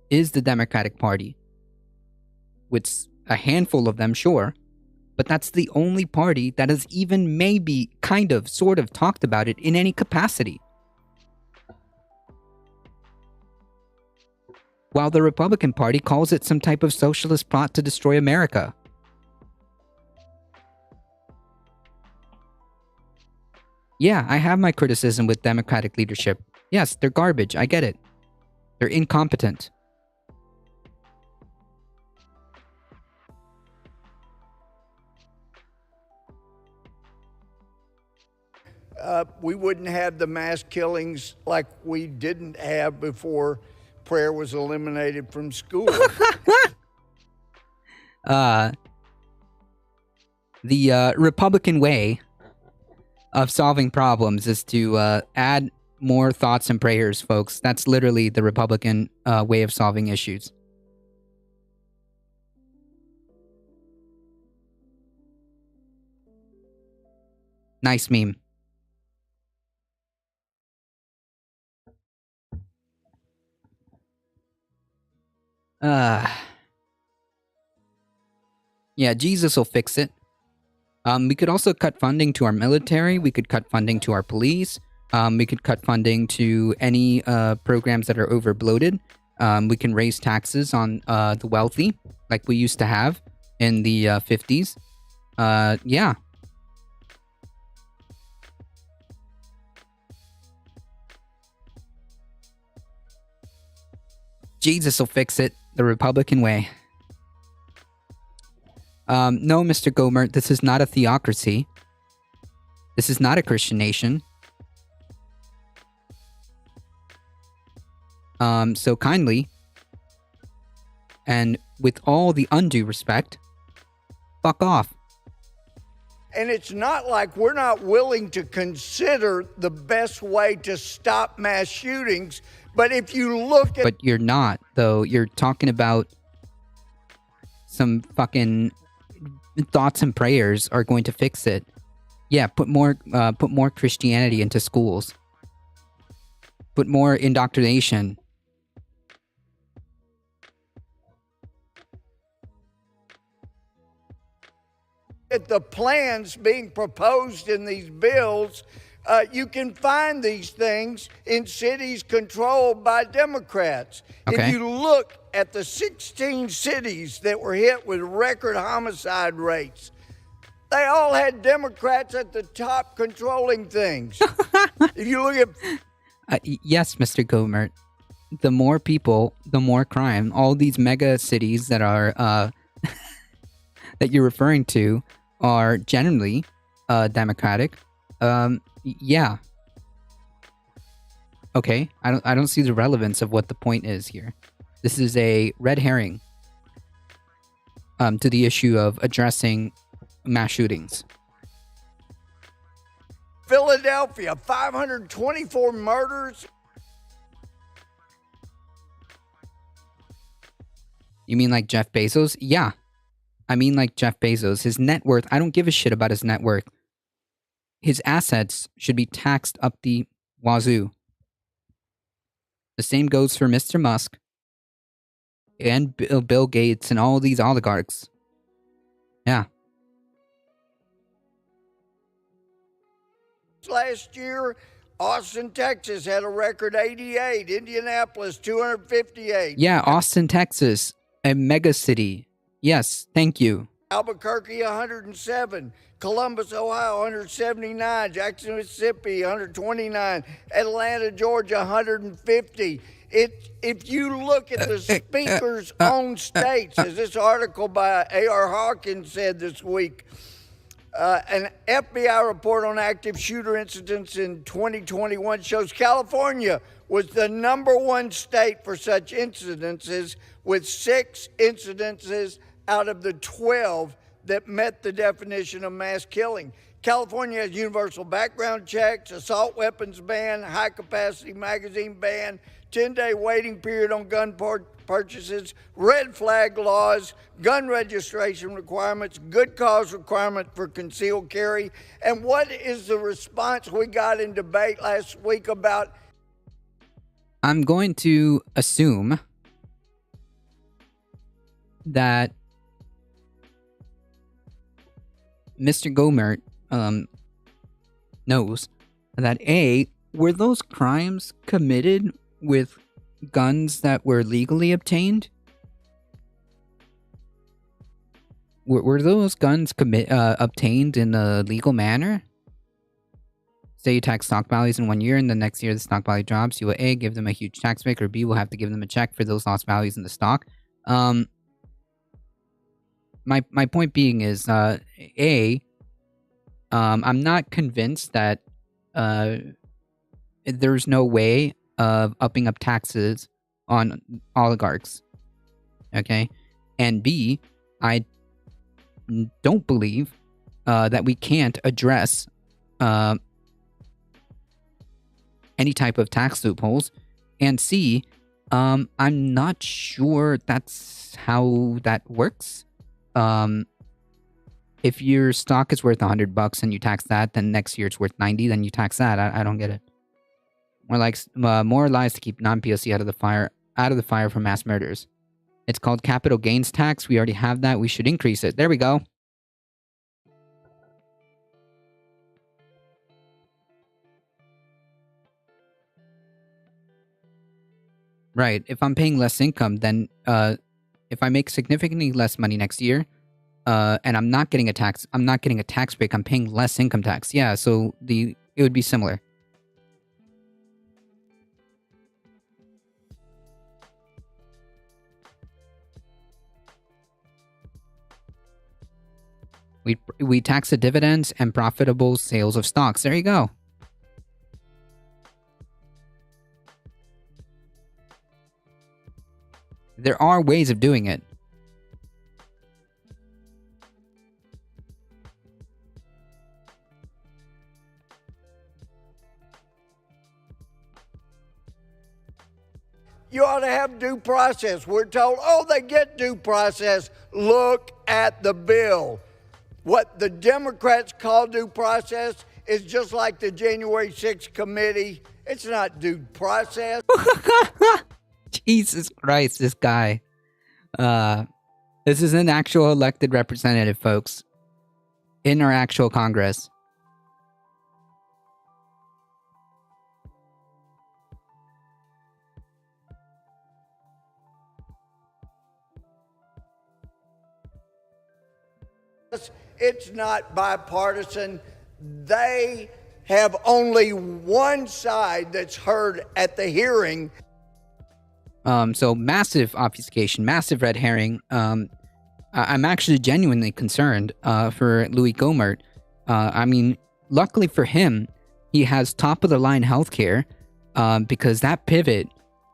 is the Democratic Party. With a handful of them, sure, but that's the only party that has even maybe kind of sort of talked about it in any capacity. While the Republican Party calls it some type of socialist plot to destroy America. Yeah, I have my criticism with Democratic leadership. Yes, they're garbage, I get it. They're incompetent. we wouldn't have the mass killings like we didn't have before prayer was eliminated from school. The Republican way of solving problems is to add more thoughts and prayers, folks. That's literally the Republican way of solving issues. Nice meme. Yeah, Jesus will fix it. We could also cut funding to our military. We could cut funding to our police. We could cut funding to any programs that are over bloated. We can raise taxes on the wealthy, like we used to have in the 50s. Yeah. Jesus will fix it the Republican way. No, Mr. Gomert, this is not a theocracy. This is not a Christian nation. So kindly, and with all the undue respect, fuck off. And it's not like we're not willing to consider the best way to stop mass shootings. But if you look at... But you're not, though. You're talking about some fucking thoughts and prayers are going to fix it. Yeah, put more Christianity into schools. Put more indoctrination. At the plans being proposed in these bills, you can find these things in cities controlled by Democrats. Okay. If you look at the 16 cities that were hit with record homicide rates, they all had Democrats at the top controlling things. If you look at... Yes, Mr. Gomert. The more people, the more crime. All these mega cities that are that you're referring to are generally Democratic. Yeah. Okay. I don't see the relevance of what the point is here. This is a red herring to the issue of addressing mass shootings. Philadelphia, 524 murders. You mean like Jeff Bezos? Yeah. I mean like Jeff Bezos. His net worth, I don't give a shit about his net worth. His assets should be taxed up the wazoo. The same goes for Mr. Musk and Bill Gates and all these oligarchs. Yeah. Last year, Austin, Texas had a record 88. Indianapolis, 258. Yeah, Austin, Texas, a mega city. Yes, thank you. Albuquerque, 107. Columbus, Ohio, 179. Jackson, Mississippi, 129. Atlanta, Georgia, 150. If you look at the speaker's own states, as this article by A.R. Hawkins said this week, an FBI report on active shooter incidents in 2021 shows California was the #1 state for such incidences, with 6 incidences out of the 12 that met the definition of mass killing. California has universal background checks, assault weapons ban, high-capacity magazine ban, 10-day waiting period on gun purchases, red flag laws, gun registration requirements, good cause requirement for concealed carry. And what is the response we got in debate last week about? I'm going to assume that Mr. Gomert knows that A, were those crimes committed with guns that were legally obtained? Were those guns obtained in a legal manner? Say you tax stock values in 1 year, and the next year the stock value drops. You will A, give them a huge tax break, or B, will have to give them a check for those lost values in the stock. My point being is, I'm not convinced that there's no way of upping up taxes on oligarchs. Okay, and B, I don't believe that we can't address any type of tax loopholes. And C, I'm not sure that's how that works. If your stock is worth $100 and you tax that, then next year it's worth 90, then you tax that. I don't get it. More lies to keep non-POC out of the fire for mass murders. It's called capital gains tax. We already have that. We should increase it. There we go. Right. If I'm paying less income, then if I make significantly less money next year, and I'm not getting a tax break, I'm paying less income tax. Yeah, so it would be similar. We tax the dividends and profitable sales of stocks. There you go. There are ways of doing it. You ought to have due process. We're told, oh, they get due process. Look at the bill. What the Democrats call due process is just like the January 6th committee. It's not due process. Jesus Christ, this guy. This is an actual elected representative, folks. In our actual Congress. It's not bipartisan. They have only one side that's heard at the hearing. So massive obfuscation, massive red herring. I'm actually genuinely concerned for Louis Gohmert. I mean, luckily for him, he has top of the line healthcare because that pivot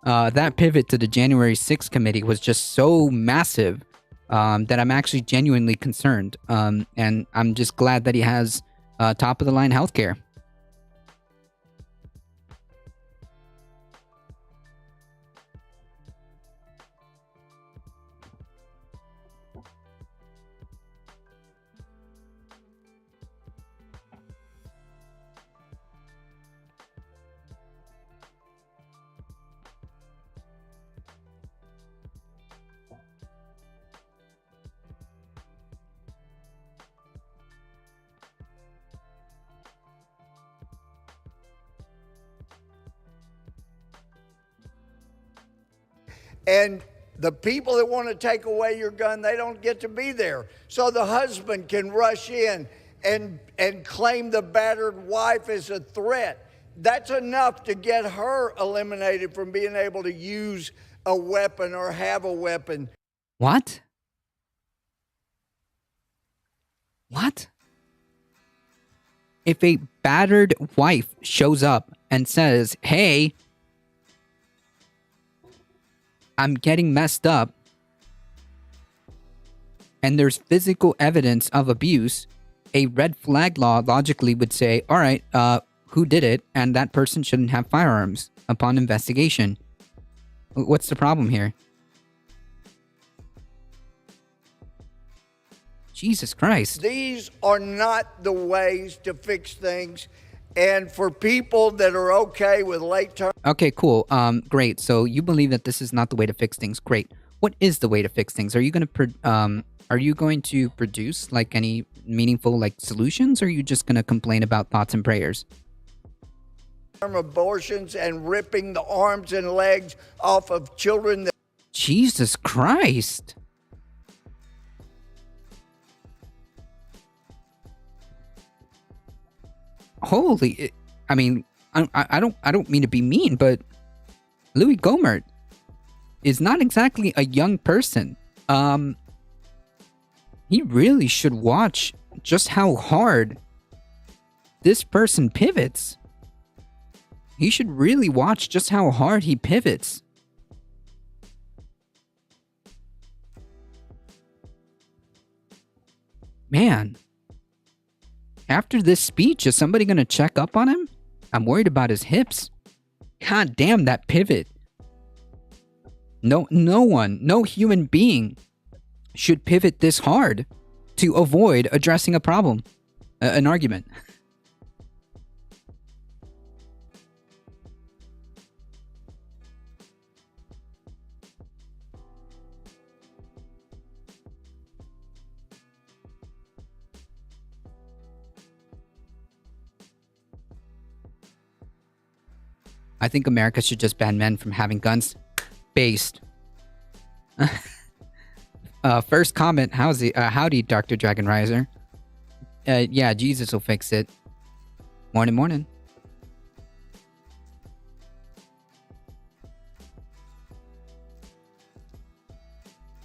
to the January 6th committee was just so massive that I'm actually genuinely concerned. And I'm just glad that he has top of the line healthcare. And the people that want to take away your gun, they don't get to be there. So the husband can rush in and claim the battered wife as a threat. That's enough to get her eliminated from being able to use a weapon or have a weapon. What? What? If a battered wife shows up and says, hey, I'm getting messed up, and there's physical evidence of abuse, a red flag law logically would say, all right, who did it? And that person shouldn't have firearms upon investigation. What's the problem here? Jesus Christ. These are not the ways to fix things. And for people that are okay with late term... Okay, cool. Great. So you believe that this is not the way to fix things. Great. What is the way to fix things? Are you going to produce like any meaningful like solutions, or are you just going to complain about thoughts and prayers? Abortions and ripping the arms and legs off of children that... Jesus Christ. Holy, I mean, I don't mean to be mean, but Louis Gohmert is not exactly a young person. He really should watch just how hard this person pivots. He should really watch just how hard he pivots. Man. After this speech, is somebody going to check up on him? I'm worried about his hips. God damn, that pivot. No one, no human being should pivot this hard to avoid addressing a problem, an argument. I think America should just ban men from having guns. Based. First comment, howdy, Dr. Dragon Riser. Yeah, Jesus will fix it. Morning.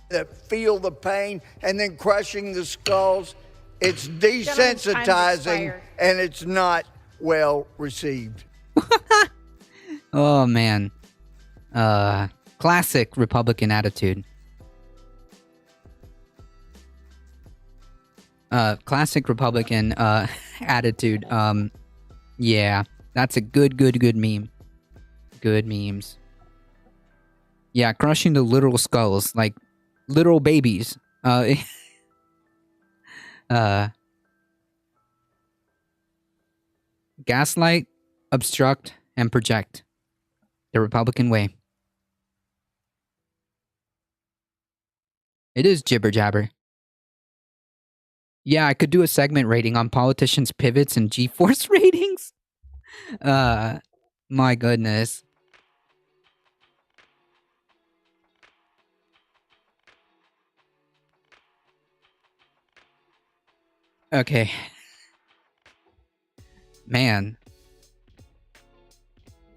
That feel the pain and then crushing the skulls. It's desensitizing and it's not well received. Oh, man. Classic Republican attitude. Classic Republican, attitude. Yeah. That's a good meme. Good memes. Yeah, crushing the literal skulls, like literal babies. Gaslight, obstruct, and project. The Republican way. It is jibber jabber. Yeah, I could do a segment rating on politicians' pivots and G-force ratings. My goodness. Okay. Man.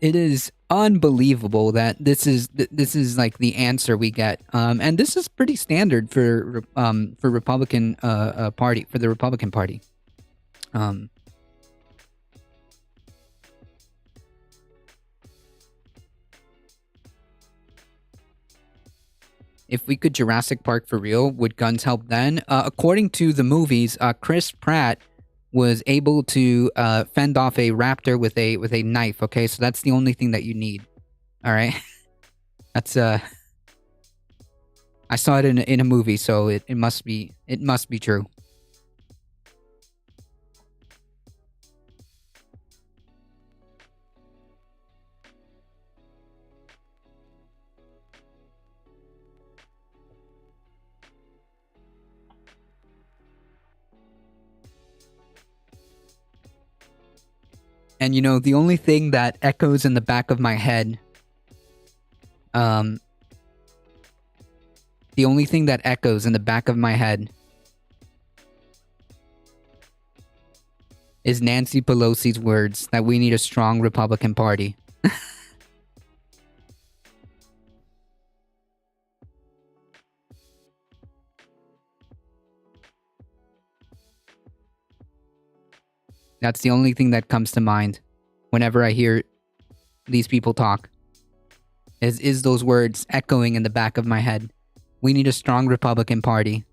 It is unbelievable that this is like the answer we get, and this is pretty standard for Republican party, for the Republican Party. If we could Jurassic Park for real, would guns help then? According to the movies, Chris Pratt was able to fend off a raptor with a knife. Okay, so that's the only thing that you need. All right, that's I saw it in a movie, so it must be true. And you know, the only thing that echoes in the back of my head, the only thing that echoes in the back of my head is Nancy Pelosi's words that we need a strong Republican Party. That's the only thing that comes to mind whenever I hear these people talk. Is those words echoing in the back of my head. We need a strong Republican Party.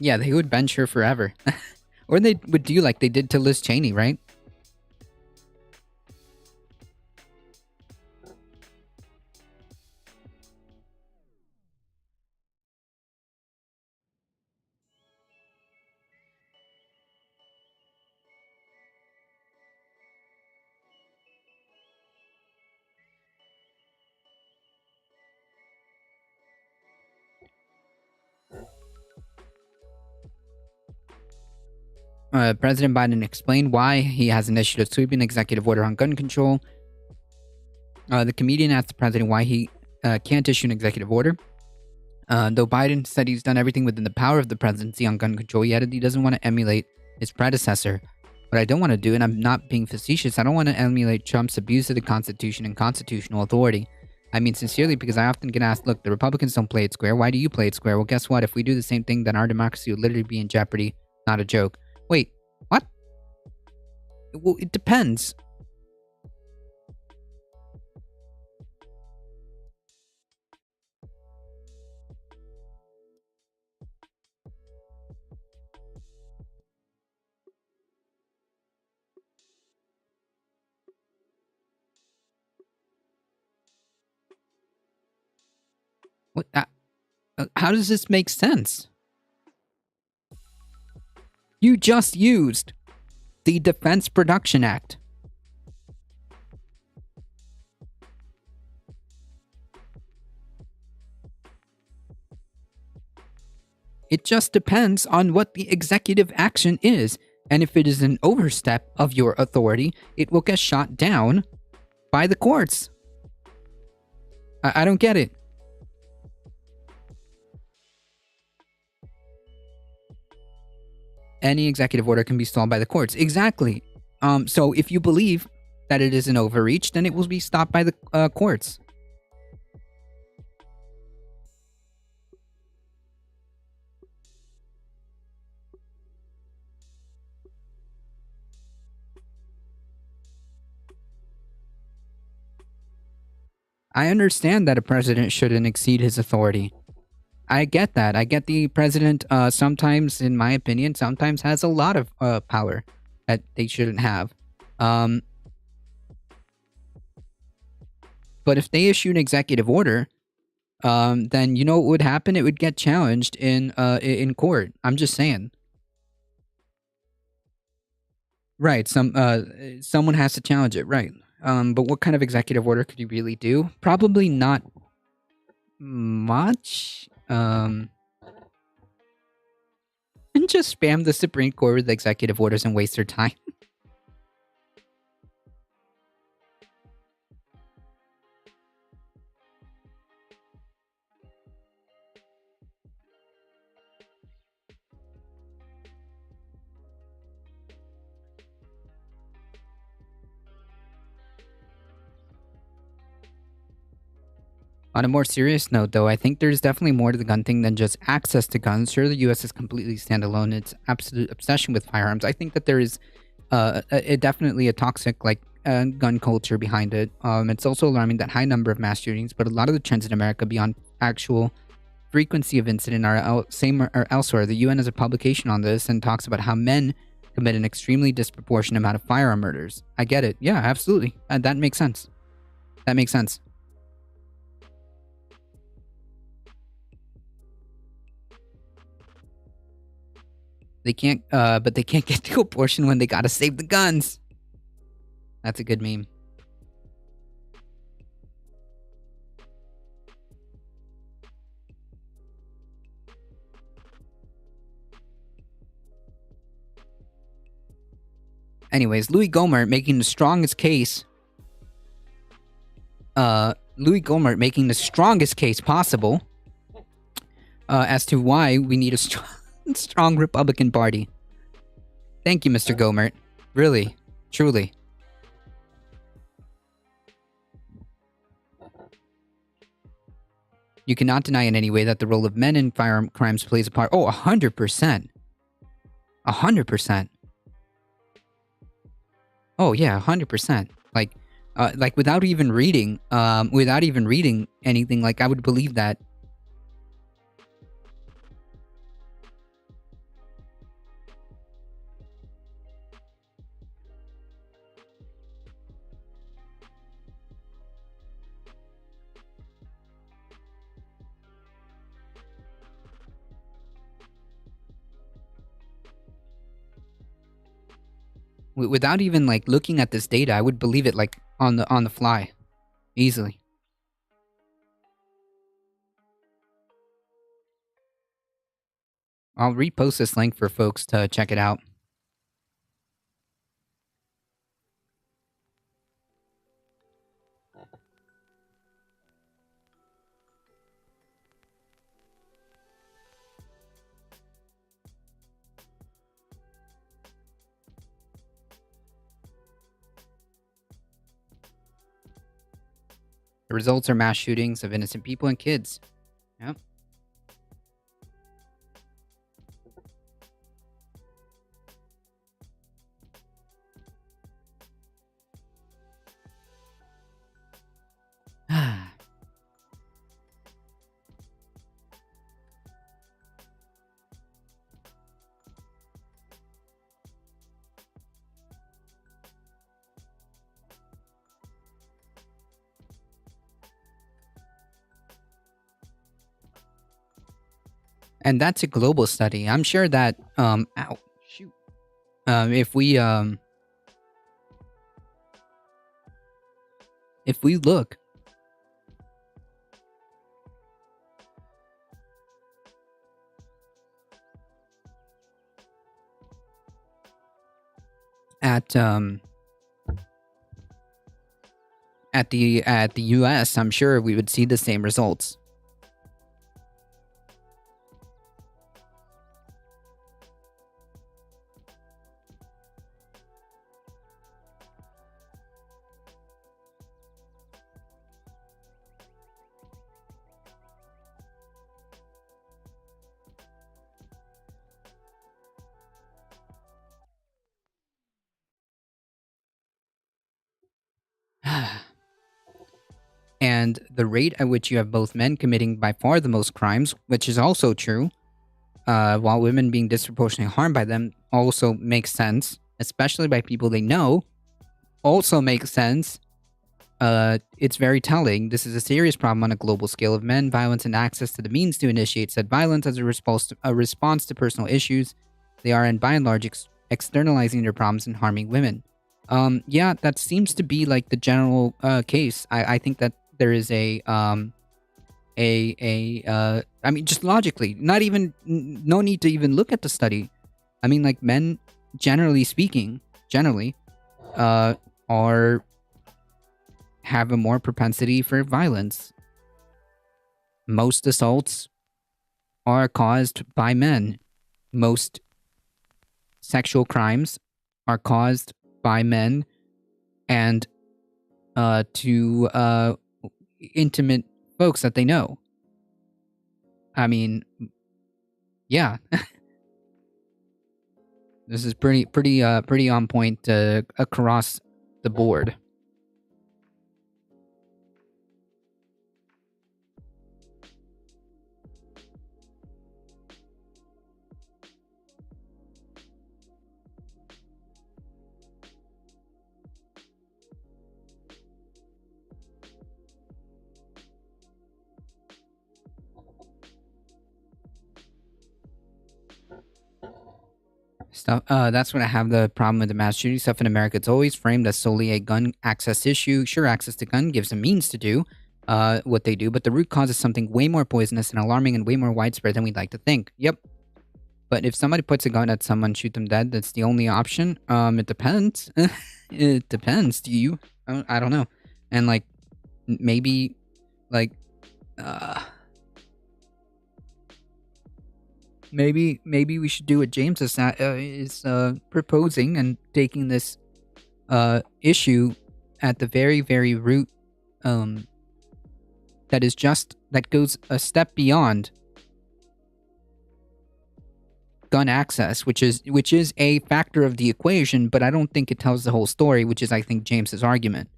Yeah, they would bench her forever. Or they would do like they did to Liz Cheney, right? President Biden explained why he has initiated a sweeping executive order on gun control. The comedian asked the president why he can't issue an executive order. Though Biden said he's done everything within the power of the presidency on gun control, he added he doesn't want to emulate his predecessor. What I don't want to do, and I'm not being facetious, I don't want to emulate Trump's abuse of the Constitution and constitutional authority. I mean sincerely, because I often get asked, look, the Republicans don't play it square. Why do you play it square? Well, guess what? If we do the same thing, then our democracy would literally be in jeopardy. Not a joke. Wait, what? Well, it depends. What? How does this make sense? You just used the Defense Production Act. It just depends on what the executive action is. And if it is an overstep of your authority, it will get shot down by the courts. I don't get it. Any executive order can be stalled by the courts. Exactly. So if you believe that it is an overreach, then it will be stopped by the courts. I understand that a president shouldn't exceed his authority. I get that. I get the president sometimes, in my opinion, sometimes has a lot of power that they shouldn't have. But if they issue an executive order, then you know what would happen? It would get challenged in court. I'm just saying. Right. Someone has to challenge it. Right. But what kind of executive order could you really do? Probably not much. And just spam the Supreme Court with executive orders and waste their time. On a more serious note, though, I think there's definitely more to the gun thing than just access to guns. Sure, the U.S. is completely standalone. Its absolute obsession with firearms. I think that there is definitely a toxic gun culture behind it. It's also alarming that high number of mass shootings, but a lot of the trends in America beyond actual frequency of incident are elsewhere. The UN has a publication on this and talks about how men commit an extremely disproportionate amount of firearm murders. I get it. Yeah, absolutely. That makes sense. That makes sense. They can't, but they can't get to abortion when they gotta save the guns. That's a good meme. Anyways, Louis Gohmert making the strongest case. Louis Gohmert making the strongest case possible as to why we need a strong Republican Party. Thank you, Mr. Gohmert. Really, truly. You cannot deny in any way that the role of men in firearm crimes plays a part. Oh, 100%. 100%. Oh yeah, 100%. Like without even reading anything, like I would believe that. Without even like looking at this data, I would believe it like on the fly, easily. I'll repost this link for folks to check it out. The results are mass shootings of innocent people and kids. Yep. And that's a global study. I'm sure that ow, shoot. If we look at the US, I'm sure we would see the same results. And the rate at which you have both men committing by far the most crimes, which is also true, while women being disproportionately harmed by them also makes sense, especially by people they know, also makes sense. It's very telling. This is a serious problem on a global scale of men, violence, and access to the means to initiate said violence as a response to personal issues. They are, and by and large, externalizing their problems and harming women. Yeah, that seems to be like the general case. I think that there is I mean, just logically, not even, no need to even look at the study. I mean, like, men, generally speaking, have a more propensity for violence. Most assaults are caused by men. Most sexual crimes are caused by men and to intimate folks that they know. I mean, yeah. This is pretty on point across the board. Stuff. That's when I have the problem with the mass shooting stuff in America. It's always framed as solely a gun access issue. Sure, access to gun gives them means to do what they do, but the root cause is something way more poisonous and alarming and way more widespread than we'd like to think. Yep. But if somebody puts a gun at someone, shoot them dead, that's the only option. It depends. It depends. Do you? I don't know. And like, maybe, like, maybe we should do what James is proposing and taking this issue at the very, very root, that goes a step beyond gun access, which is a factor of the equation, but I don't think it tells the whole story, which is, I think, James's argument.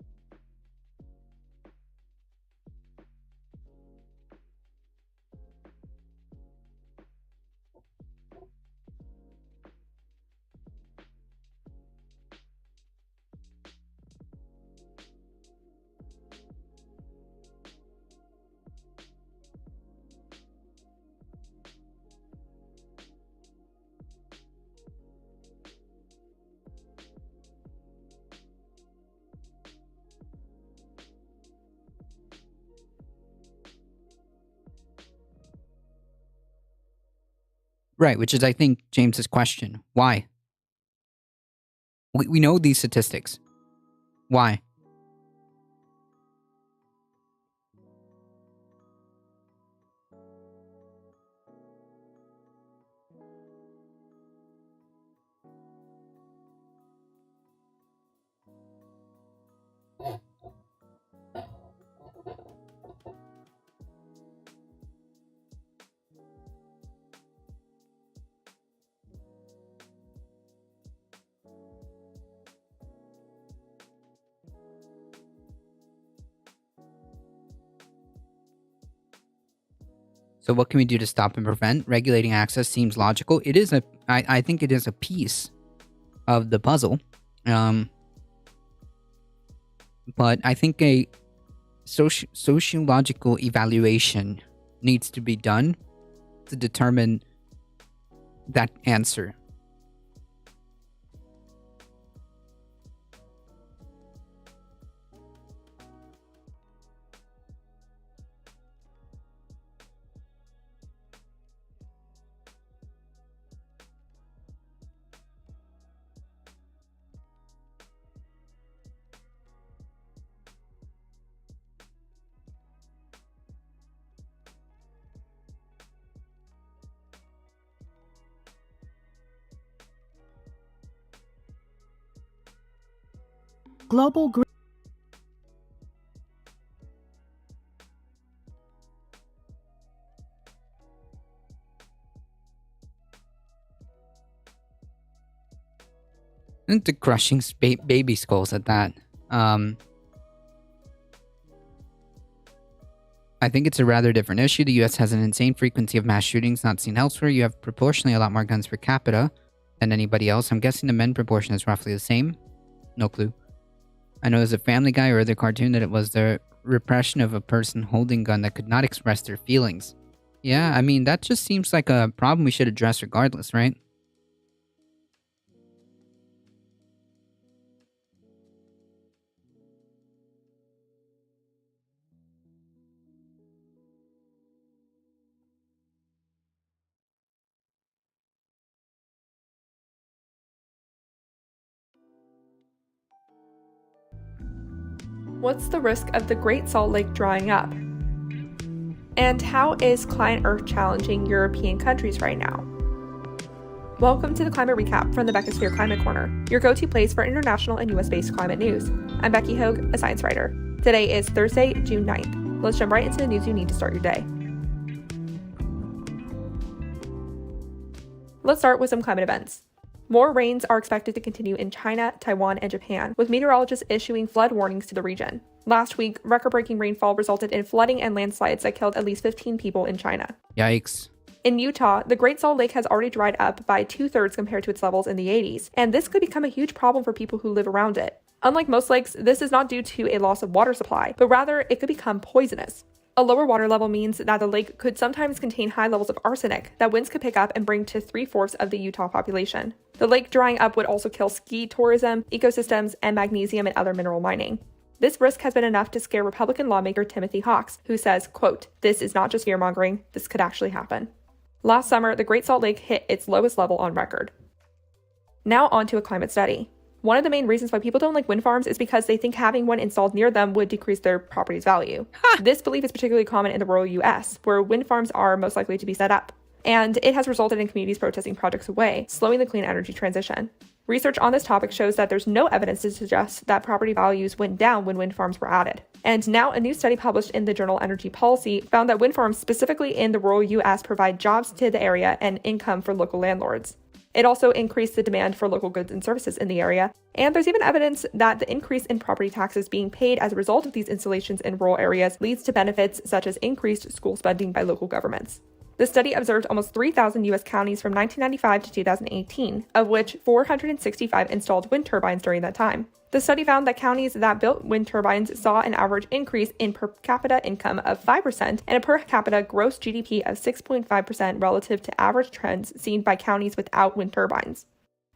Right, which is, I think, James's question. Why? We know these statistics. Why? So what can we do to stop and prevent? Regulating access seems logical. It is I think it is a piece of the puzzle. But I think a sociological evaluation needs to be done to determine that answer. Global Green. Into crushing baby skulls at that. I think it's a rather different issue. The US has an insane frequency of mass shootings not seen elsewhere. You have proportionally a lot more guns per capita than anybody else. I'm guessing the men proportion is roughly the same. No clue. I know as a Family Guy or other cartoon that it was the repression of a person holding a gun that could not express their feelings. Yeah, I mean, that just seems like a problem we should address regardless, right? What's the risk of the Great Salt Lake drying up? And how is Climate Earth challenging European countries right now? Welcome to the Climate Recap from the Beckosphere Climate Corner, your go-to place for international and US-based climate news. I'm Becky Hogue, a science writer. Today is Thursday, June 9th. Let's jump right into the news you need to start your day. Let's start with some climate events. More rains are expected to continue in China, Taiwan, and Japan, with meteorologists issuing flood warnings to the region. Last week, record-breaking rainfall resulted in flooding and landslides that killed at least 15 people in China. Yikes. In Utah, the Great Salt Lake has already dried up by 2/3 compared to its levels in the 80s, and this could become a huge problem for people who live around it. Unlike most lakes, this is not due to a loss of water supply, but rather it could become poisonous. A lower water level means that the lake could sometimes contain high levels of arsenic that winds could pick up and bring to 3/4 of the Utah population. The lake drying up would also kill ski tourism, ecosystems, and magnesium and other mineral mining. This risk has been enough to scare Republican lawmaker Timothy Hawks, who says, quote, "This is not just fear-mongering, this could actually happen." Last summer, the Great Salt Lake hit its lowest level on record. Now on to a climate study. One of the main reasons why people don't like wind farms is because they think having one installed near them would decrease their property's value. This belief is particularly common in the rural US, where wind farms are most likely to be set up. And it has resulted in communities protesting projects away, slowing the clean energy transition. Research on this topic shows that there's no evidence to suggest that property values went down when wind farms were added. And now a new study published in the journal Energy Policy found that wind farms specifically in the rural US provide jobs to the area and income for local landlords. It also increased the demand for local goods and services in the area, and there's even evidence that the increase in property taxes being paid as a result of these installations in rural areas leads to benefits such as increased school spending by local governments. The study observed almost 3,000 U.S. counties from 1995 to 2018, of which 465 installed wind turbines during that time. The study found that counties that built wind turbines saw an average increase in per capita income of 5% and a per capita gross GDP of 6.5% relative to average trends seen by counties without wind turbines.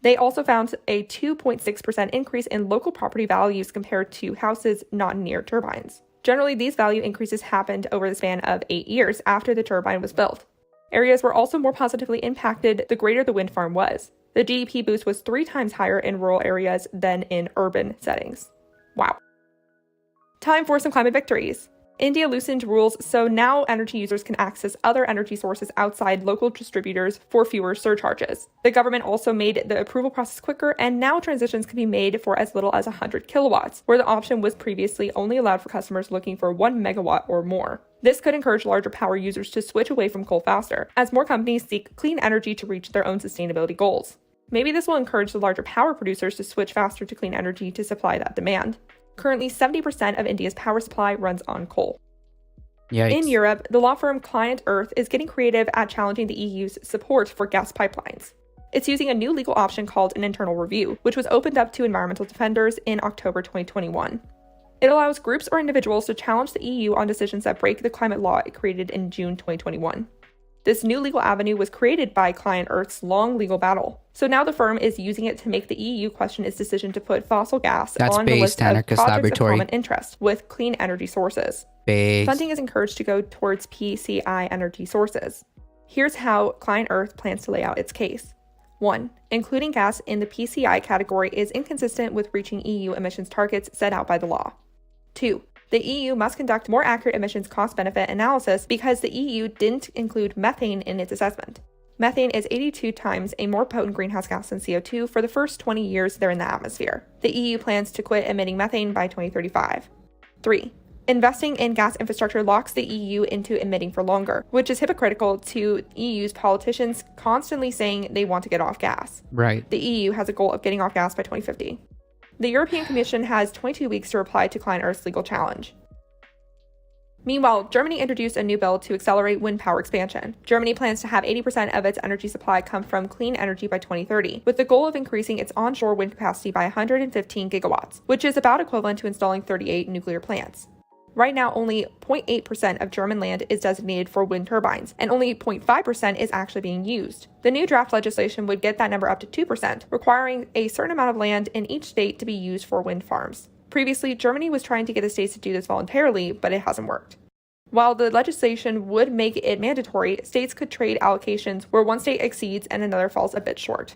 They also found a 2.6% increase in local property values compared to houses not near turbines. Generally, these value increases happened over the span of 8 years after the turbine was built. Areas were also more positively impacted the greater the wind farm was. The GDP boost was 3 times higher in rural areas than in urban settings. Wow. Time for some climate victories. India loosened rules so now energy users can access other energy sources outside local distributors for fewer surcharges. The government also made the approval process quicker, and now transitions can be made for as little as 100 kilowatts, where the option was previously only allowed for customers looking for 1 megawatt or more. This could encourage larger power users to switch away from coal faster, as more companies seek clean energy to reach their own sustainability goals. Maybe this will encourage the larger power producers to switch faster to clean energy to supply that demand. Currently, 70% of India's power supply runs on coal. Yikes. In Europe, the law firm Client Earth is getting creative at challenging the EU's support for gas pipelines. It's using a new legal option called an internal review, which was opened up to environmental defenders in October 2021. It allows groups or individuals to challenge the EU on decisions that break the climate law it created in June 2021. This new legal avenue was created by Client Earth's long legal battle. So now the firm is using it to make the EU question its decision to put fossil gas on the list of projects of common interest with clean energy sources. Funding is encouraged to go towards PCI energy sources. Here's how Client Earth plans to lay out its case. 1. Including gas in the PCI category is inconsistent with reaching EU emissions targets set out by the law. 2. The EU must conduct more accurate emissions cost-benefit analysis because the EU didn't include methane in its assessment. Methane is 82 times a more potent greenhouse gas than CO2 for the first 20 years they're in the atmosphere. The EU plans to quit emitting methane by 2035. 3. Investing in gas infrastructure locks the EU into emitting for longer, which is hypocritical to EU's politicians constantly saying they want to get off gas. Right. The EU has a goal of getting off gas by 2050. The European Commission has 22 weeks to reply to Client Earth's legal challenge. Meanwhile, Germany introduced a new bill to accelerate wind power expansion. Germany plans to have 80% of its energy supply come from clean energy by 2030, with the goal of increasing its onshore wind capacity by 115 gigawatts, which is about equivalent to installing 38 nuclear plants. Right now, only 0.8% of German land is designated for wind turbines, and only 0.5% is actually being used. The new draft legislation would get that number up to 2%, requiring a certain amount of land in each state to be used for wind farms. Previously, Germany was trying to get the states to do this voluntarily, but it hasn't worked. While the legislation would make it mandatory, states could trade allocations where one state exceeds and another falls a bit short.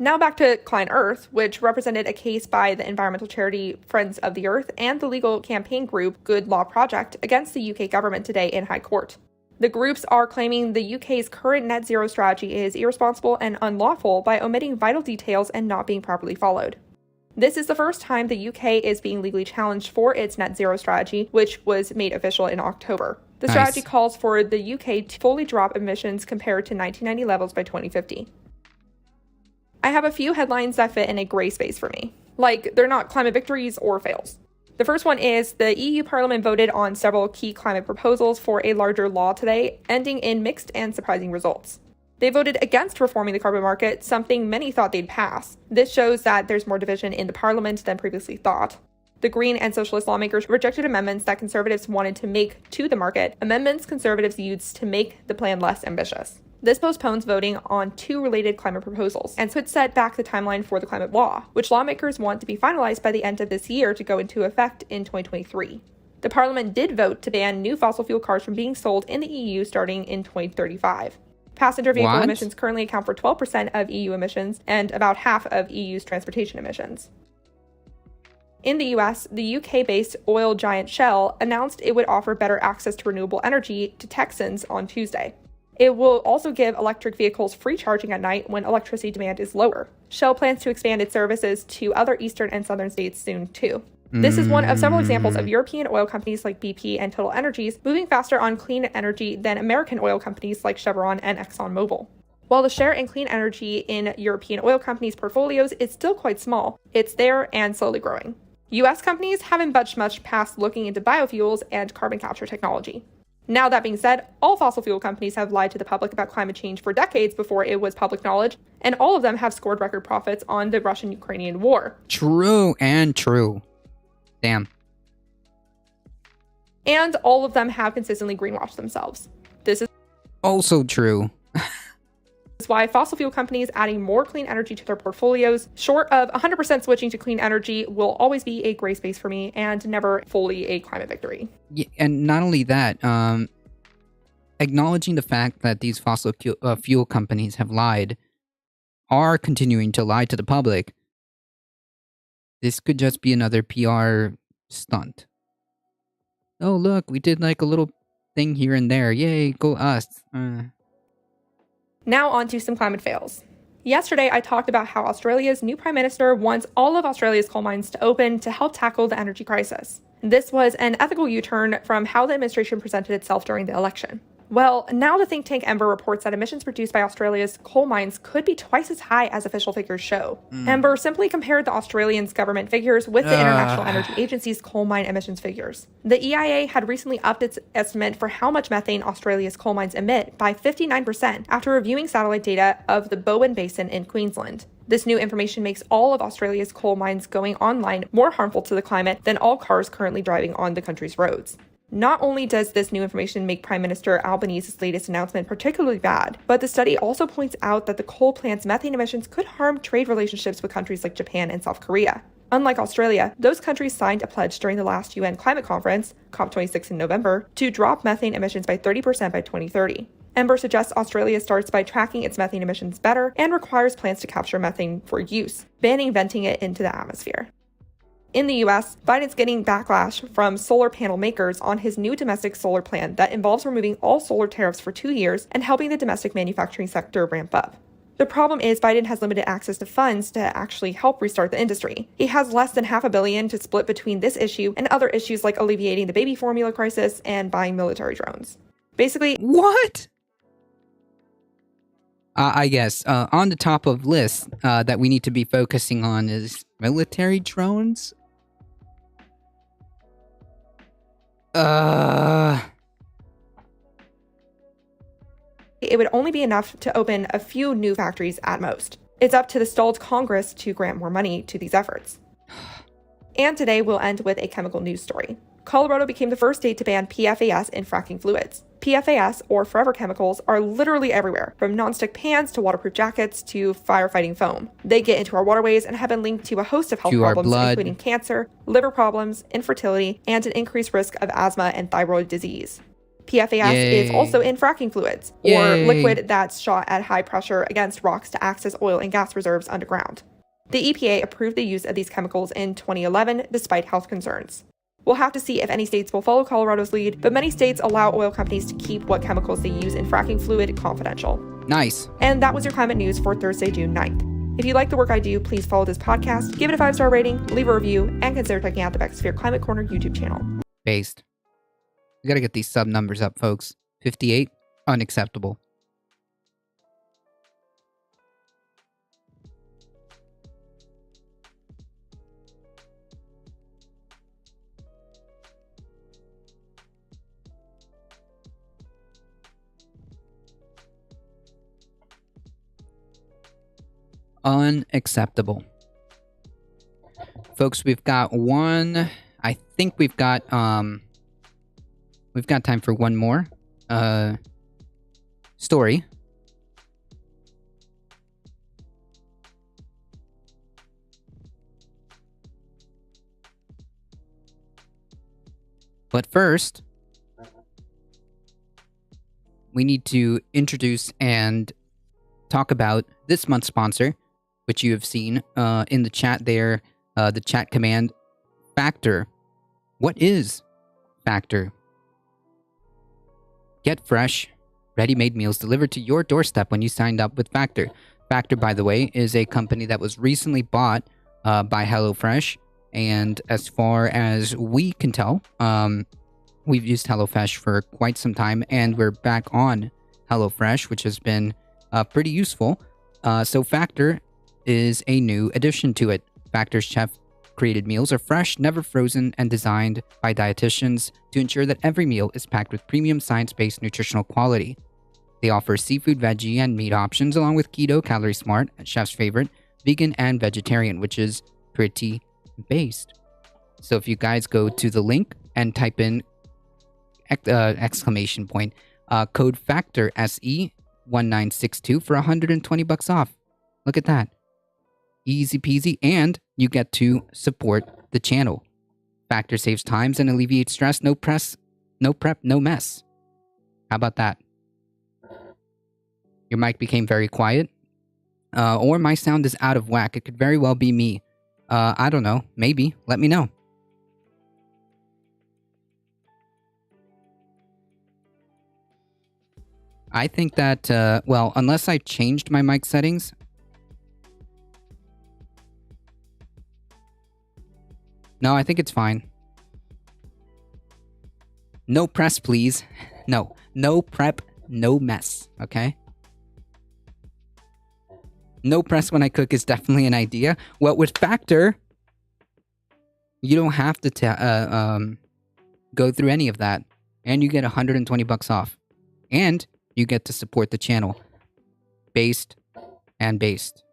Now back to Client Earth, which represented a case by the environmental charity Friends of the Earth and the legal campaign group Good Law Project against the UK government today in High Court. The groups are claiming the UK's current net zero strategy is irresponsible and unlawful by omitting vital details and not being properly followed. This is the first time the UK is being legally challenged for its net zero strategy, which was made official in October. The strategy calls for the UK to fully drop emissions compared to 1990 levels by 2050. I have a few headlines that fit in a gray space for me. Like, they're not climate victories or fails. The first one is the EU Parliament voted on several key climate proposals for a larger law today, ending in mixed and surprising results. They voted against reforming the carbon market, something many thought they'd pass. This shows that there's more division in the Parliament than previously thought. The Green and Socialist lawmakers rejected amendments that conservatives wanted to make to the market, amendments conservatives used to make the plan less ambitious. This postpones voting on two related climate proposals, and so it set back the timeline for the climate law, which lawmakers want to be finalized by the end of this year to go into effect in 2023. The Parliament did vote to ban new fossil fuel cars from being sold in the EU starting in 2035. Passenger vehicle emissions currently account for 12% of EU emissions and about half of EU's transportation emissions. In the US, the UK-based oil giant Shell announced it would offer better access to renewable energy to Texans on Tuesday. It will also give electric vehicles free charging at night when electricity demand is lower. Shell plans to expand its services to other eastern and southern states soon, too. This is one of several examples of European oil companies like BP and Total Energies moving faster on clean energy than American oil companies like Chevron and ExxonMobil. While the share in clean energy in European oil companies' portfolios is still quite small, it's there and slowly growing. US companies haven't budged much past looking into biofuels and carbon capture technology. Now, that being said, all fossil fuel companies have lied to the public about climate change for decades before it was public knowledge, and all of them have scored record profits on the Russian-Ukrainian war. True and true. Damn. And all of them have consistently greenwashed themselves. This is also true. is why fossil fuel companies adding more clean energy to their portfolios, short of 100% switching to clean energy, will always be a gray space for me and never fully a climate victory. Yeah, and not only that, acknowledging the fact that these fossil fuel companies have lied, are continuing to lie to the public, this could just be another PR stunt. Oh, look, we did like a little thing here and there. Yay, go us. Now on to some climate fails. Yesterday, I talked about how Australia's new Prime Minister wants all of Australia's coal mines to open to help tackle the energy crisis. This was an ethical U-turn from how the administration presented itself during the election. Well, now the think tank Ember reports that emissions produced by Australia's coal mines could be twice as high as official figures show. Ember simply compared the Australian's government figures with the International Energy Agency's coal mine emissions figures. The EIA had recently upped its estimate for how much methane Australia's coal mines emit by 59% after reviewing satellite data of the Bowen Basin in Queensland. This new information makes all of Australia's coal mines going online more harmful to the climate than all cars currently driving on the country's roads. Not only does this new information make Prime Minister Albanese's latest announcement particularly bad, but the study also points out that the coal plant's methane emissions could harm trade relationships with countries like Japan and South Korea. Unlike Australia, those countries signed a pledge during the last UN climate conference, COP26 in November, to drop methane emissions by 30% by 2030. Ember suggests Australia starts by tracking its methane emissions better and requires plants to capture methane for use, banning venting it into the atmosphere. In the US, Biden's getting backlash from solar panel makers on his new domestic solar plan that involves removing all solar tariffs for 2 years and helping the domestic manufacturing sector ramp up. The problem is Biden has limited access to funds to actually help restart the industry. He has less than $500 million to split between this issue and other issues like alleviating the baby formula crisis and buying military drones. Basically, What? I guess on the top of list that we need to be focusing on is military drones. it would only be enough to open a few new factories at most. It's up to the stalled Congress to grant more money to these efforts. And today we'll end with a chemical news story. Colorado became the first state to ban PFAS in fracking fluids. PFAS, or forever chemicals, are literally everywhere, from nonstick pans to waterproof jackets to firefighting foam. They get into our waterways and have been linked to a host of health To our problems, blood. including cancer, liver problems, infertility, and an increased risk of asthma and thyroid disease. PFAS is Yay. also in fracking fluids, or Yay. liquid that's shot at high pressure against rocks to access oil and gas reserves underground. The EPA approved the use of these chemicals in 2011 despite health concerns. We'll have to see if any states will follow Colorado's lead, but many states allow oil companies to keep what chemicals they use in fracking fluid confidential. Nice. And that was your climate news for Thursday, June 9th. If you like the work I do, please follow this podcast, give it a 5-star rating, leave a review, and consider checking out the Bexsphere Climate Corner YouTube channel. Based. We gotta get these sub numbers up, folks. 58? Unacceptable. Unacceptable. Folks, we've got one. I think we've got time for one more story. But first, we need to introduce and talk about this month's sponsor, which you have seen in the chat there, the chat command, Factor. What is Factor? Get fresh, ready-made meals delivered to your doorstep when you signed up with Factor. Factor, by the way, is a company that was recently bought by HelloFresh, and as far as we can tell, we've used HelloFresh for quite some time, and we're back on HelloFresh, which has been pretty useful. So Factor is a new addition to it. Factor's chef-created meals are fresh, never frozen, and designed by dietitians to ensure that every meal is packed with premium science-based nutritional quality. They offer seafood, veggie, and meat options, along with keto, calorie smart, chef's favorite, vegan, and vegetarian, which is pretty based. So if you guys go to the link and type in exclamation point code Factor SE1962 for $120 off. Look at that. Easy peasy, and you get to support the channel. Factor saves times and alleviates stress. No prep, no mess. How about that? Your mic became very quiet. Or my sound is out of whack. It could very well be me. I don't know. Maybe. Let me know. I think that, well, unless I changed my mic settings. No, I think it's fine. No press, please. No prep, no mess, okay? No press when I cook is definitely an idea. Well, with Factor, you don't have to go through any of that. And you get $120 off. And you get to support the channel. Based and based.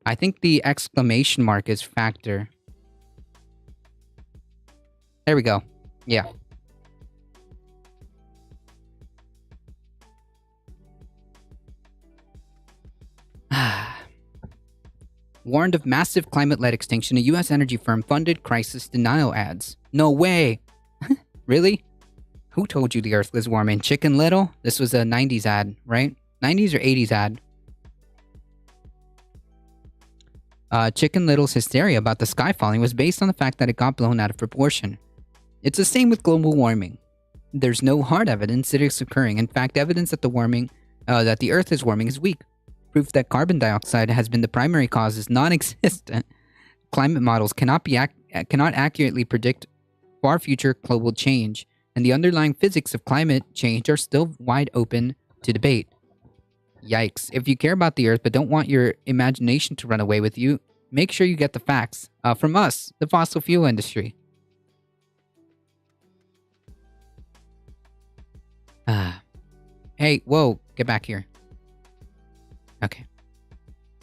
I think the exclamation mark is Factor. There we go. Yeah. Warned of massive climate-led extinction, a U.S. energy firm funded crisis denial ads. No way! Really? Who told you the Earth was warming? Chicken Little? This was a 90s ad, right? 90s or 80s ad? Chicken Little's hysteria about the sky falling was based on the fact that it got blown out of proportion. It's the same with global warming. There's no hard evidence it is occurring. In fact, evidence that that the Earth is warming is weak. Proof that carbon dioxide has been the primary cause is non-existent. Climate models cannot accurately predict far future global change, and the underlying physics of climate change are still wide open to debate. Yikes. If you care about the Earth but don't want your imagination to run away with you, make sure you get the facts from us, the fossil fuel industry. Hey, whoa, get back here. Okay.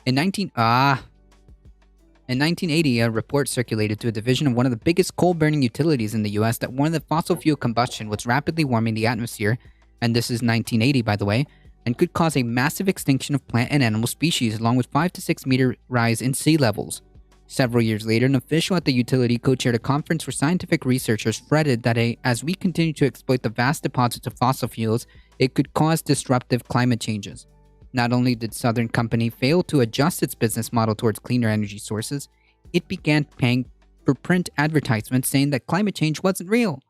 In 1980, a report circulated to a division of one of the biggest coal-burning utilities in the U.S. that warned that fossil fuel combustion was rapidly warming the atmosphere, and this is 1980, by the way, and could cause a massive extinction of plant and animal species, along with 5 to 6 meter rise in sea levels. Several years later, an official at the utility co-chaired a conference where scientific researchers fretted that as we continue to exploit the vast deposits of fossil fuels, it could cause disruptive climate changes. Not only did Southern Company fail to adjust its business model towards cleaner energy sources, it began paying for print advertisements saying that climate change wasn't real.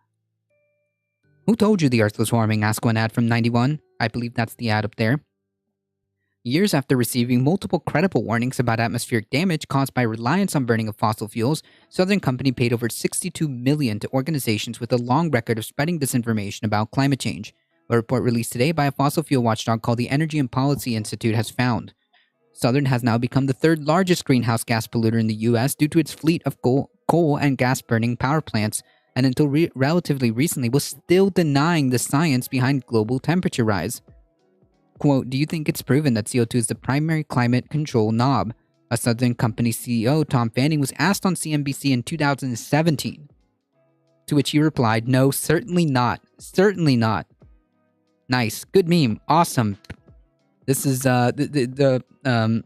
Who told you the Earth was warming? Asked one ad from 91. I believe that's the ad up there. Years after receiving multiple credible warnings about atmospheric damage caused by reliance on burning of fossil fuels, Southern Company paid over $62 million to organizations with a long record of spreading disinformation about climate change. A report released today by a fossil fuel watchdog called the Energy and Policy Institute has found Southern has now become the third largest greenhouse gas polluter in the U.S. due to its fleet of coal and gas-burning power plants, and until relatively recently was still denying the science behind global temperature rise. Quote, do you think it's proven that CO2 is the primary climate control knob? A Southern Company CEO, Tom Fanning, was asked on CNBC in 2017. To which he replied, no, certainly not. Certainly not. Nice. Good meme. Awesome. This is the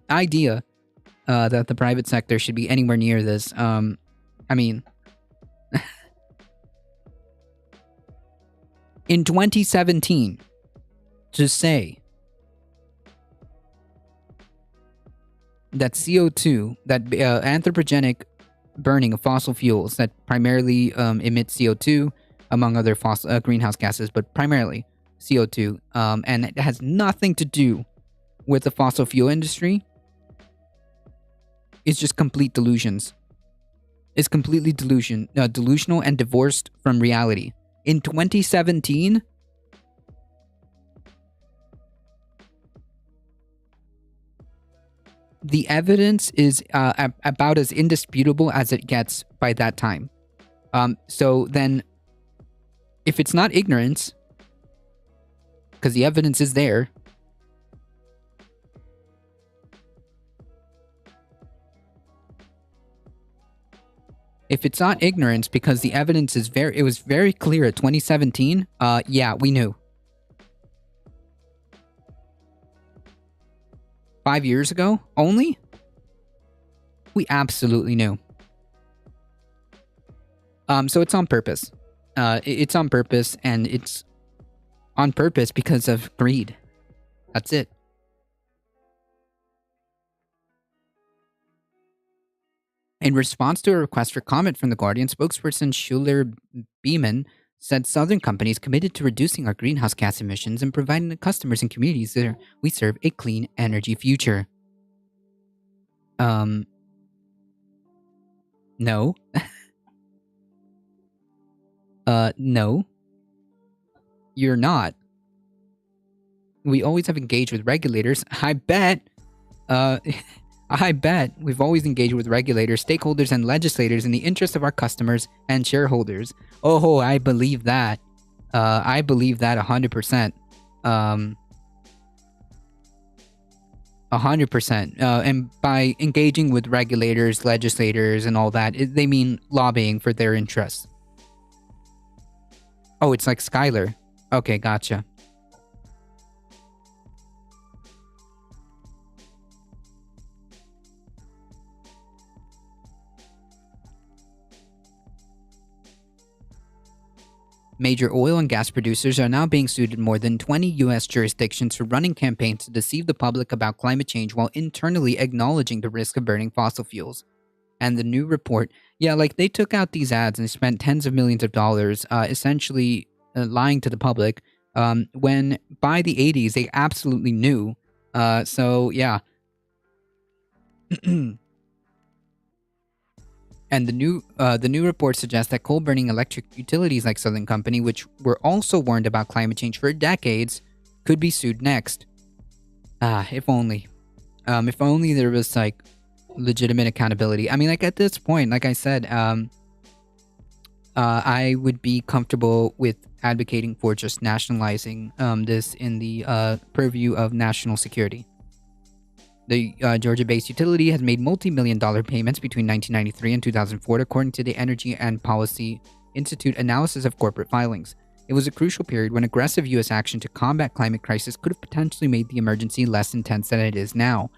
idea that the private sector should be anywhere near this. I mean, in 2017, to say that CO2, that anthropogenic burning of fossil fuels that primarily emit CO2, among other greenhouse gases, but primarily CO2, and it has nothing to do with the fossil fuel industry, is just complete delusions. It's completely delusional and divorced from reality. In 2017, the evidence is about as indisputable as it gets by that time. So then, if it's not ignorance, because the evidence is there, if it's not ignorance because the evidence is it was very clear at 2017, yeah, we knew. 5 years ago, only? We absolutely knew. So it's on purpose. It's on purpose, and it's on purpose because of greed. That's it. In response to a request for comment from The Guardian, spokesperson Schuler Beeman said Southern Company is committed to reducing our greenhouse gas emissions and providing the customers and communities that we serve a clean energy future. No. No. You're not. We always have engaged with regulators. I bet. I bet we've always engaged with regulators, stakeholders, and legislators in the interest of our customers and shareholders. Oh, I believe that. I believe that 100%. 100%. And by engaging with regulators, legislators, and all that, they mean lobbying for their interests. Oh, it's like Skylar. Okay, gotcha. Major oil and gas producers are now being sued in more than 20 U.S. jurisdictions for running campaigns to deceive the public about climate change while internally acknowledging the risk of burning fossil fuels. And the new report, they took out these ads and spent tens of millions of dollars essentially lying to the public when by the 80s they absolutely knew. And the new report suggests that coal-burning electric utilities like Southern Company, which were also warned about climate change for decades, could be sued next. If only. If only there was, legitimate accountability. I mean, at this point, like I said, I would be comfortable with advocating for just nationalizing this in the purview of national security. The Georgia-based utility has made multi-million-dollar payments between 1993 and 2004, according to the Energy and Policy Institute analysis of corporate filings. It was a crucial period when aggressive U.S. action to combat climate crisis could have potentially made the emergency less intense than it is now.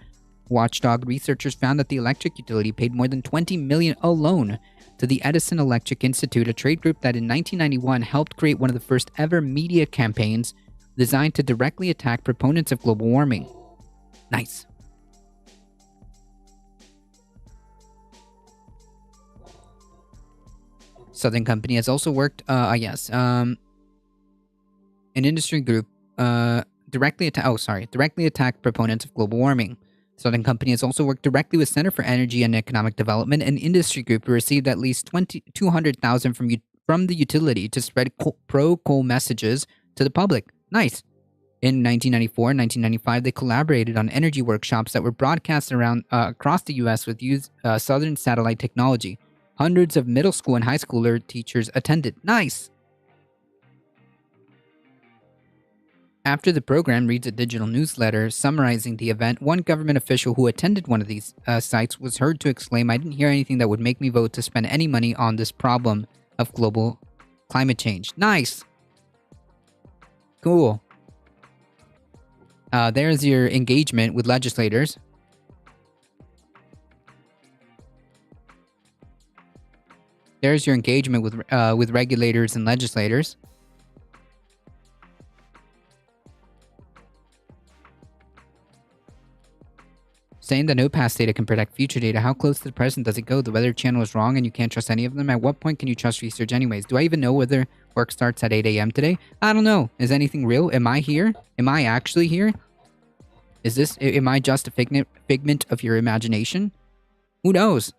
Watchdog researchers found that the electric utility paid more than $20 million alone to the Edison Electric Institute, a trade group that in 1991 helped create one of the first ever media campaigns designed to directly attack proponents of global warming. Nice. Southern Company has also worked, an industry group directly attacked proponents of global warming. Southern Company has also worked directly with Center for Energy and Economic Development, an industry group who received at least $200,000 from the utility to spread pro-coal messages to the public. Nice. In 1994 and 1995, they collaborated on energy workshops that were broadcast around across the U.S. with Southern satellite technology. Hundreds of middle school and high schooler teachers attended. Nice! After the program reads a digital newsletter summarizing the event, one government official who attended one of these sites was heard to exclaim, "I didn't hear anything that would make me vote to spend any money on this problem of global climate change." Nice! Cool. There's your engagement with legislators. There's your engagement with regulators and legislators. Saying that no past data can predict future data, how close to the present does it go? The Weather Channel is wrong and you can't trust any of them? At what point can you trust research anyways? Do I even know whether work starts at 8 a.m. today? I don't know. Is anything real? Am I here? Am I actually here? Am I just a figment of your imagination? Who knows?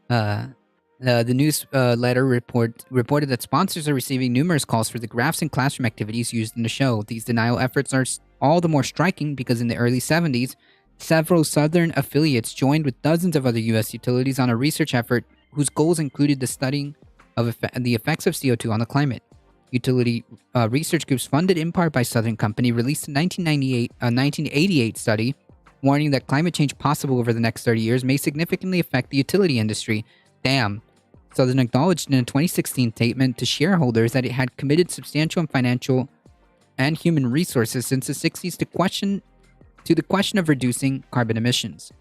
The newsletter reported that sponsors are receiving numerous calls for the graphs and classroom activities used in the show. These denial efforts are all the more striking because in the early 70s, several Southern affiliates joined with dozens of other U.S. utilities on a research effort whose goals included the studying of the effects of CO2 on the climate. Utility research groups funded in part by Southern Company released a 1988 study warning that climate change possible over the next 30 years may significantly affect the utility industry. Damn. Southern acknowledged in a 2016 statement to shareholders that it had committed substantial financial and human resources since the 60s to the question of reducing carbon emissions.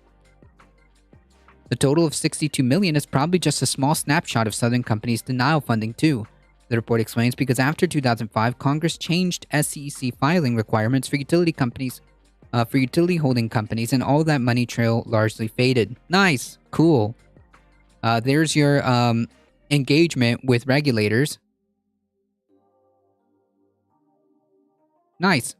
The total of $62 million is probably just a small snapshot of Southern Company's denial funding too. The report explains because after 2005, Congress changed SEC filing requirements for utility holding companies, and all that money trail largely faded. Nice. Cool. There's your engagement with regulators. Nice.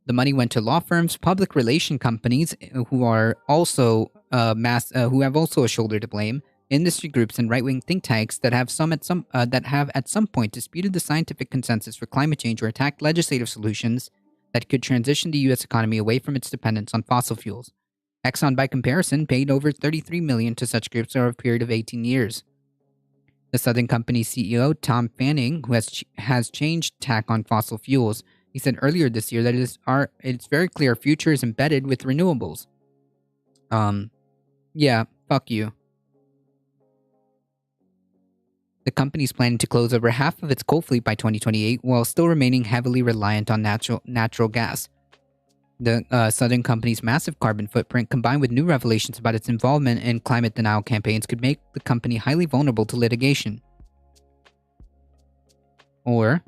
The money went to law firms, public relation companies who are also who have also a shoulder to blame. Industry groups and right-wing think tanks that have at some point disputed the scientific consensus for climate change or attacked legislative solutions that could transition the U.S. economy away from its dependence on fossil fuels. Exxon, by comparison, paid over $33 million to such groups over a period of 18 years. The Southern Company's CEO, Tom Fanning, who has changed tack on fossil fuels, he said earlier this year that it's very clear our future is embedded with renewables. Yeah, fuck you. The company's planning to close over half of its coal fleet by 2028 while still remaining heavily reliant on natural gas. The Southern Company's massive carbon footprint, combined with new revelations about its involvement in climate denial campaigns, could make the company highly vulnerable to litigation. Or,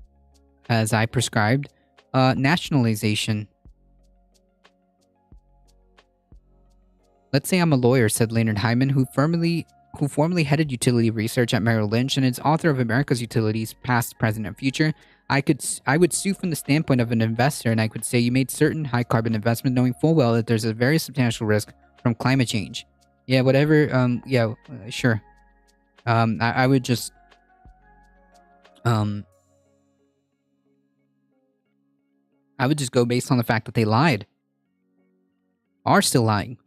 as I prescribed, nationalization. Let's say I'm a lawyer, said Leonard Hyman, who formerly headed utility research at Merrill Lynch and is author of America's Utilities, Past, Present, and Future. I would sue from the standpoint of an investor, and I could say you made certain high-carbon investment knowing full well that there's a very substantial risk from climate change. Yeah, whatever, sure. I would just... I would just go based on the fact that they lied. Are still lying.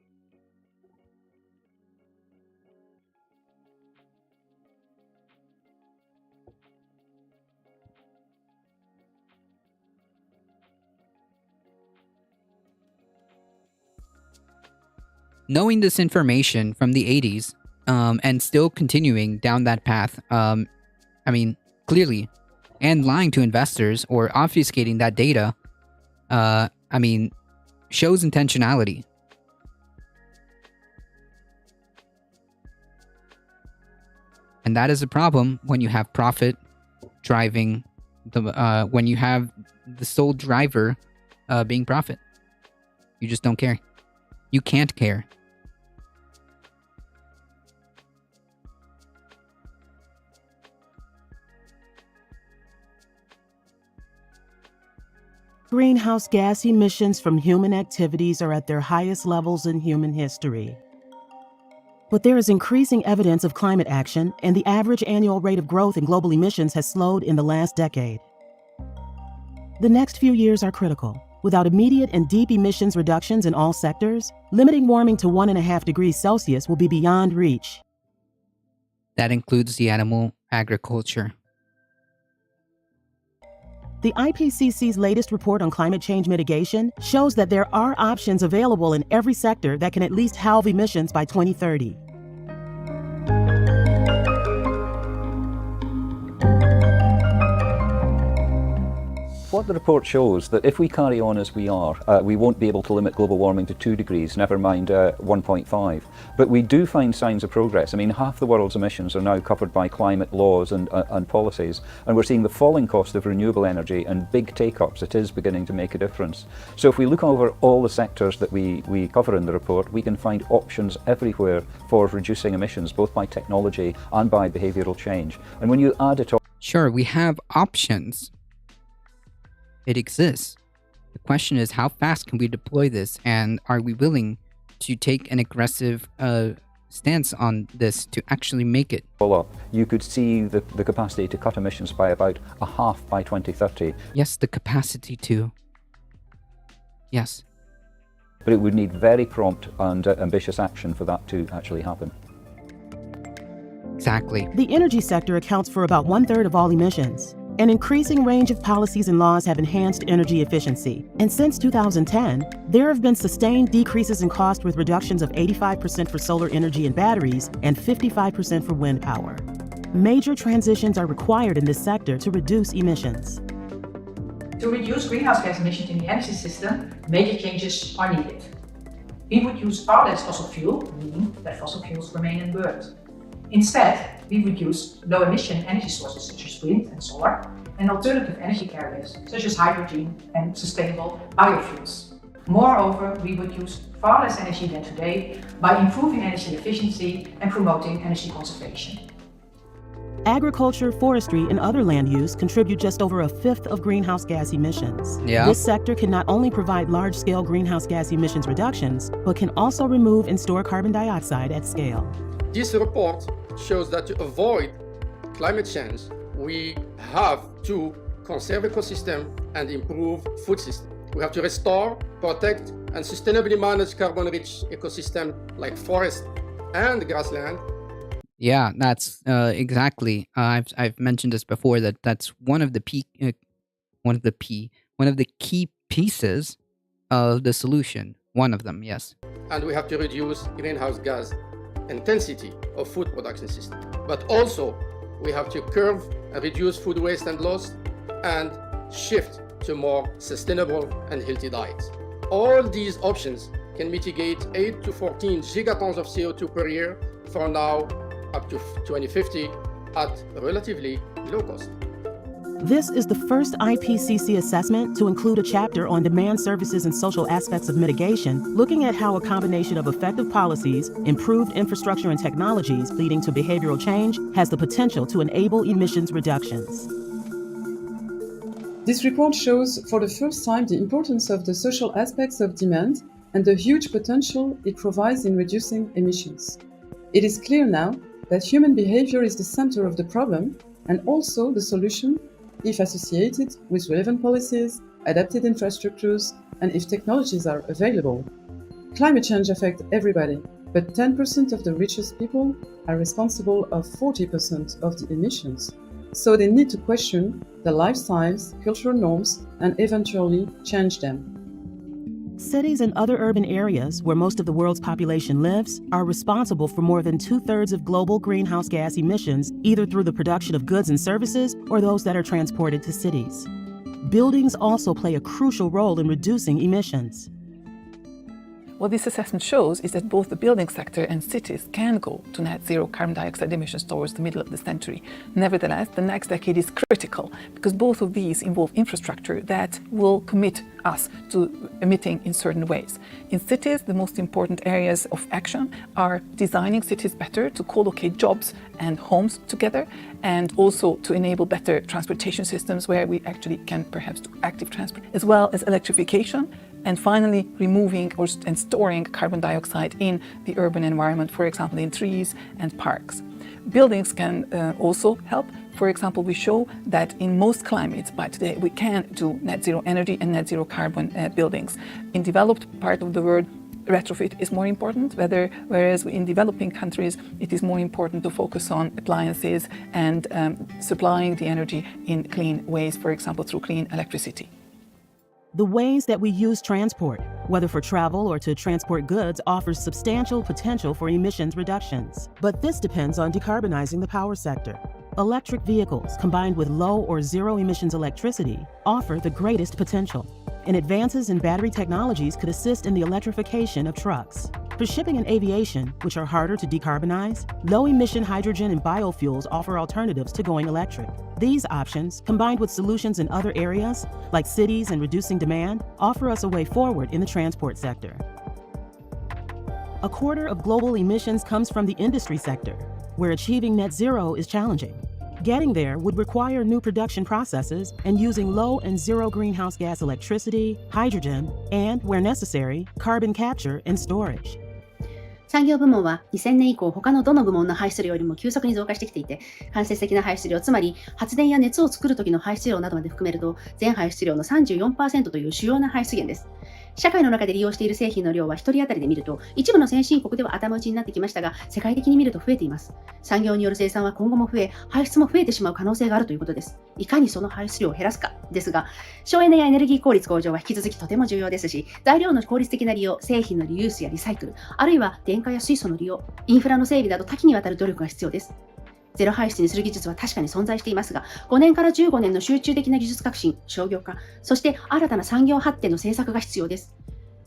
Knowing this information from the 80s, and still continuing down that path, clearly, and lying to investors or obfuscating that data, shows intentionality. And that is a problem when you have profit driving when you have the sole driver being profit. You just don't care. You can't care. Greenhouse gas emissions from human activities are at their highest levels in human history. But there is increasing evidence of climate action, and the average annual rate of growth in global emissions has slowed in the last decade. The next few years are critical. Without immediate and deep emissions reductions in all sectors, limiting warming to 1.5 degrees Celsius will be beyond reach. That includes the animal agriculture. The IPCC's latest report on climate change mitigation shows that there are options available in every sector that can at least halve emissions by 2030. What the report shows that if we carry on as we are, we won't be able to limit global warming to 2 degrees, never mind 1.5. But we do find signs of progress. I mean, half the world's emissions are now covered by climate laws and policies, and we're seeing the falling cost of renewable energy and big take-ups. It is beginning to make a difference. So if we look over all the sectors that we cover in the report, we can find options everywhere for reducing emissions, both by technology and by behavioural change. And when you add it all... Sure, we have options. It exists. The question is, how fast can we deploy this, and are we willing to take an aggressive stance on this to actually make it? You could see the capacity to cut emissions by about a half by 2030. Yes, the capacity to. Yes. But it would need very prompt and ambitious action for that to actually happen. Exactly. The energy sector accounts for about 1/3 of all emissions. An increasing range of policies and laws have enhanced energy efficiency. And since 2010, there have been sustained decreases in cost with reductions of 85% for solar energy and batteries and 55% for wind power. Major transitions are required in this sector to reduce emissions. To reduce greenhouse gas emissions in the energy system, major changes are needed. We would use far less fossil fuel, meaning that fossil fuels remain unburned. Instead, we would use low-emission energy sources such as wind and solar, and alternative energy carriers such as hydrogen and sustainable biofuels. Moreover, we would use far less energy than today by improving energy efficiency and promoting energy conservation. Agriculture, forestry, and other land use contribute just over a fifth of greenhouse gas emissions. Yeah. This sector can not only provide large-scale greenhouse gas emissions reductions, but can also remove and store carbon dioxide at scale. This report shows that to avoid climate change, we have to conserve ecosystem and improve food system. We have to restore, protect, and sustainably manage carbon-rich ecosystem like forest and grassland. Yeah, that's exactly. I've mentioned this before that that's one of the key pieces of the solution. One of them, yes. And we have to reduce greenhouse gas intensity of food production system. But also, we have to curb and reduce food waste and loss and shift to more sustainable and healthy diets. All these options can mitigate 8 to 14 gigatons of CO2 per year from now up to 2050 at relatively low cost. This is the first IPCC assessment to include a chapter on demand services and social aspects of mitigation, looking at how a combination of effective policies, improved infrastructure and technologies leading to behavioral change has the potential to enable emissions reductions. This report shows for the first time the importance of the social aspects of demand and the huge potential it provides in reducing emissions. It is clear now that human behavior is the center of the problem and also the solution if associated with relevant policies, adapted infrastructures, and if technologies are available. Climate change affects everybody, but 10% of the richest people are responsible of 40% of the emissions. So they need to question their lifestyles, cultural norms, and eventually change them. Cities and other urban areas where most of the world's population lives are responsible for more than 2/3 of global greenhouse gas emissions, either through the production of goods and services or those that are transported to cities. Buildings also play a crucial role in reducing emissions. What this assessment shows is that both the building sector and cities can go to net zero carbon dioxide emissions towards the middle of the century. Nevertheless, the next decade is critical because both of these involve infrastructure that will commit us to emitting in certain ways. In cities, the most important areas of action are designing cities better to co-locate jobs and homes together, and also to enable better transportation systems where we actually can perhaps do active transport, as well as electrification, and finally removing and storing carbon dioxide in the urban environment, for example in trees and parks. Buildings can also help. For example, we show that in most climates by today we can do net zero energy and net zero carbon buildings. In developed part of the world, retrofit is more important, whereas in developing countries it is more important to focus on appliances and supplying the energy in clean ways, for example through clean electricity. The ways that we use transport, whether for travel or to transport goods, offers substantial potential for emissions reductions. But this depends on decarbonizing the power sector. Electric vehicles, combined with low or zero emissions electricity, offer the greatest potential. And advances in battery technologies could assist in the electrification of trucks. For shipping and aviation, which are harder to decarbonize, low-emission hydrogen and biofuels offer alternatives to going electric. These options, combined with solutions in other areas, like cities and reducing demand, offer us a way forward in the transport sector. A quarter of global emissions comes from the industry sector, where achieving net zero is challenging. Getting there would require new production processes and using low and zero greenhouse gas electricity, hydrogen, and, where necessary, carbon capture and storage. 産業部門は2000年以降他のどの部門の排出量よりも急速に増加してきていて、間接的な排出量、つまり発電や熱を作る時の排出量などまで含めると全排出量の 34% という主要な排出源です。社会の中で利用している製品の量は1人当たりで見ると一部の先進国では頭打ちになってきましたが、世界的に見ると増えています。産業による生産は今後も増え、排出も増えてしまう可能性があるということです。いかにその排出量を減らすかですが、省エネやエネルギー効率向上は引き続きとても重要ですし、材料の効率的な利用、製品のリユースやリサイクル、あるいは電化や水素の利用、インフラの整備など多岐にわたる努力が必要です。ゼロ排出にする技術は確かに存在していますが、5年から15年の集中的な技術革新、商業化、そして新たな産業発展の政策が必要です。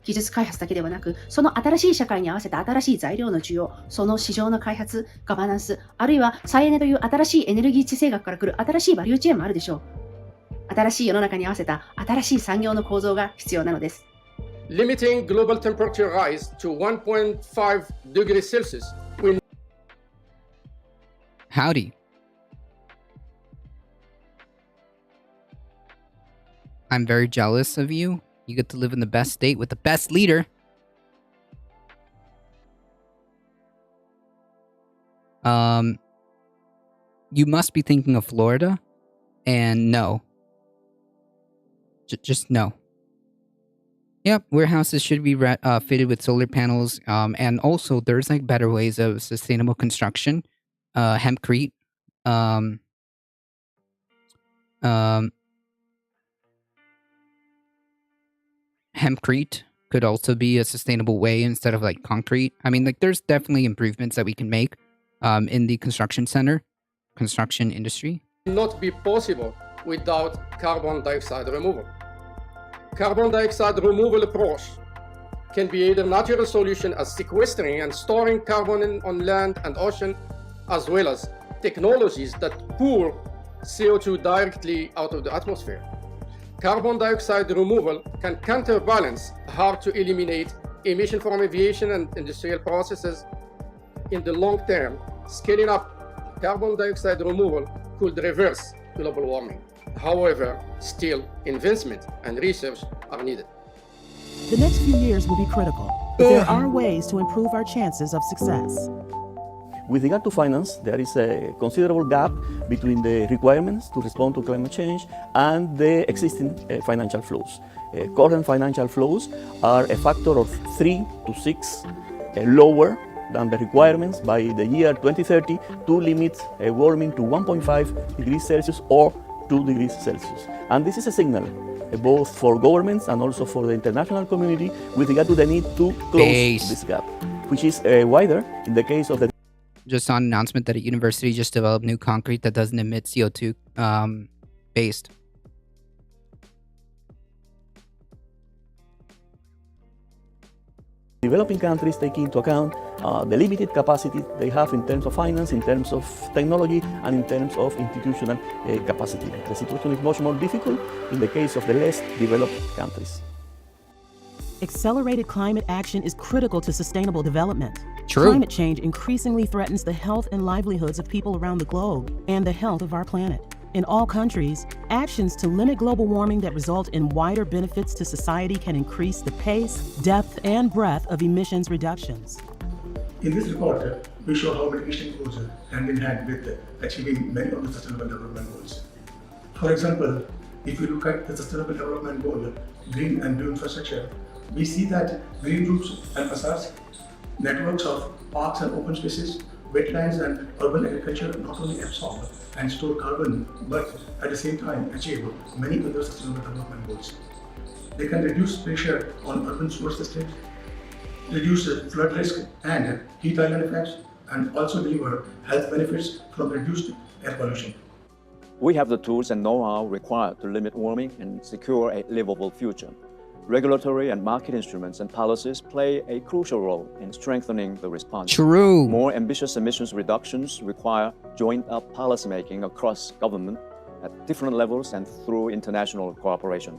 技術開発だけではなく、その新しい社会に合わせた新しい材料の需要、その市場の開発、ガバナンス、あるいは再エネという新しいエネルギー地政学から来る新しいバリューチェーンもあるでしょう。新しい世の中に合わせた新しい産業の構造が必要なのです。Limiting global temperature rise to 1.5 degrees Celsius. Howdy. I'm very jealous of you. You get to live in the best state with the best leader. You must be thinking of Florida, and no. Just no. Yep, warehouses should be fitted with solar panels, and also there's like better ways of sustainable construction. Hempcrete, hempcrete could also be a sustainable way instead of like concrete. I mean, like there's definitely improvements that we can make in the construction industry. Not be possible without carbon dioxide removal. Carbon dioxide removal approach can be either natural solution as sequestering and storing carbon on land and ocean, as well as technologies that pull CO2 directly out of the atmosphere. Carbon dioxide removal can counterbalance hard to eliminate emission from aviation and industrial processes. In the long term, scaling up carbon dioxide removal could reverse global warming. However, still investment and research are needed. The next few years will be critical, but there are ways to improve our chances of success. With regard to finance, there is a considerable gap between the requirements to respond to climate change and the existing financial flows. Current financial flows are a factor of 3 to 6 lower than the requirements by the year 2030 to limit warming to 1.5 degrees Celsius or 2 degrees Celsius. And this is a signal both for governments and also for the international community with regard to the need to close this gap, which is wider in the case of the... Just saw an announcement that a university just developed new concrete that doesn't emit CO2 based. Developing countries take into account the limited capacity they have in terms of finance, in terms of technology, and in terms of institutional capacity. The situation is much more difficult in the case of the less developed countries. Accelerated climate action is critical to sustainable development. True. Climate change increasingly threatens the health and livelihoods of people around the globe and the health of our planet. In all countries, actions to limit global warming that result in wider benefits to society can increase the pace, depth, and breadth of emissions reductions. In this report, we show how mitigation goes hand in hand with achieving many of the Sustainable Development Goals. For example, if we look at the Sustainable Development Goal, green and blue infrastructure, we see that green roofs and facades, networks of parks and open spaces, wetlands and urban agriculture not only absorb and store carbon, but at the same time achieve many other Sustainable Development Goals. They can reduce pressure on urban sewer systems, reduce flood risk and heat island effects, and also deliver health benefits from reduced air pollution. We have the tools and know-how required to limit warming and secure a livable future. Regulatory and market instruments and policies play a crucial role in strengthening the response. True. More ambitious emissions reductions require joined-up policymaking across government at different levels and through international cooperation.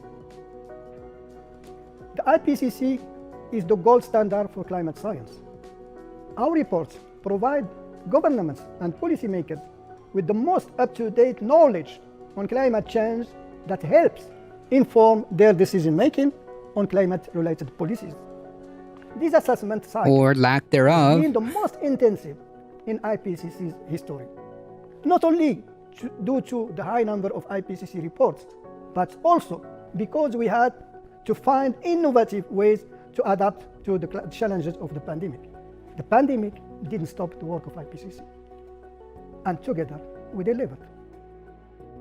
The IPCC is the gold standard for climate science. Our reports provide governments and policymakers with the most up-to-date knowledge on climate change that helps inform their decision-making on climate-related policies. This assessment cycle or lack thereof has been the most intensive in IPCC's history, not only due to the high number of IPCC reports, but also because we had to find innovative ways to adapt to the challenges of the pandemic. The pandemic didn't stop the work of IPCC, and together we delivered.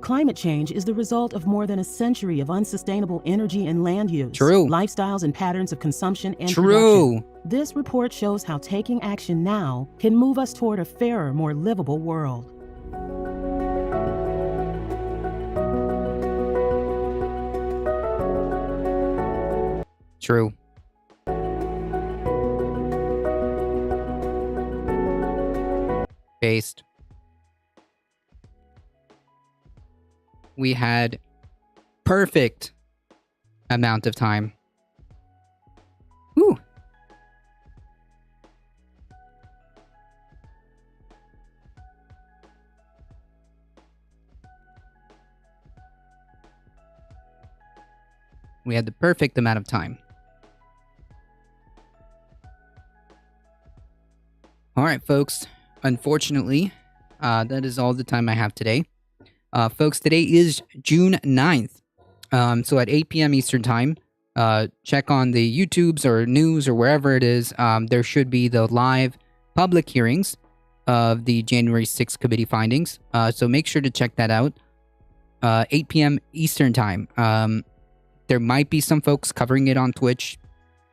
Climate change is the result of more than a century of unsustainable energy and land use, True. lifestyles and patterns of consumption and True. production. This report shows how taking action now can move us toward a fairer, more livable world. True. Based. We had perfect amount of time. Whew. We had the perfect amount of time. All right, folks. Unfortunately, that is all the time I have today. Folks, today is June 9th. So at 8 p.m. Eastern Time, check on the YouTubes or news or wherever it is. There should be the live public hearings of the January 6th committee findings. So make sure to check that out. 8 p.m. Eastern Time. There might be some folks covering it on Twitch.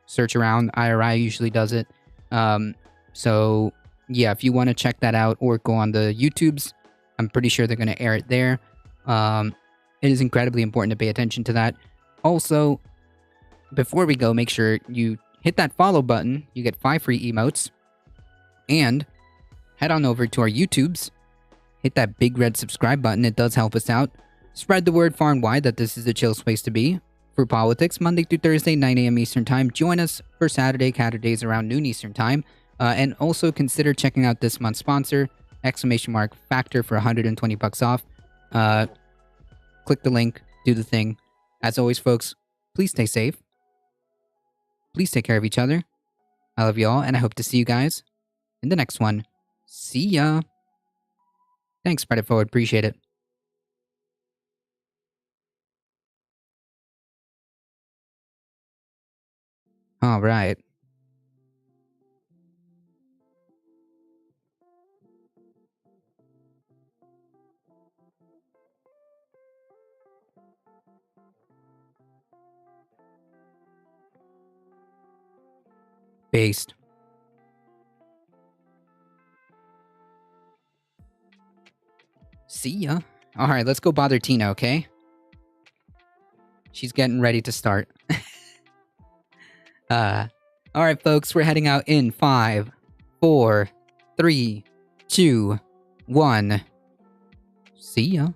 Search around. IRI usually does it. So yeah, if you want to check that out or go on the YouTubes, I'm pretty sure they're going to air it there. It is incredibly important to pay attention to that. Also, before we go, make sure you hit that follow button. You get 5 free emotes. And head on over to our YouTubes. Hit that big red subscribe button. It does help us out. Spread the word far and wide that this is the chill space to be for politics, Monday through Thursday, 9 a.m. Eastern Time. Join us for Saturday, Catterdays around noon Eastern Time. And also consider checking out this month's sponsor, !Factor for $120 off. Click the link, do the thing. As always, folks, please stay safe. Please take care of each other. I love you all, and I hope to see you guys in the next one. See ya. Thanks, spread it forward. Appreciate it. All right. Based. See ya. Alright, let's go bother Tina, okay? She's getting ready to start. Alright, folks, we're heading out in 5, 4, 3, 2, 1. See ya.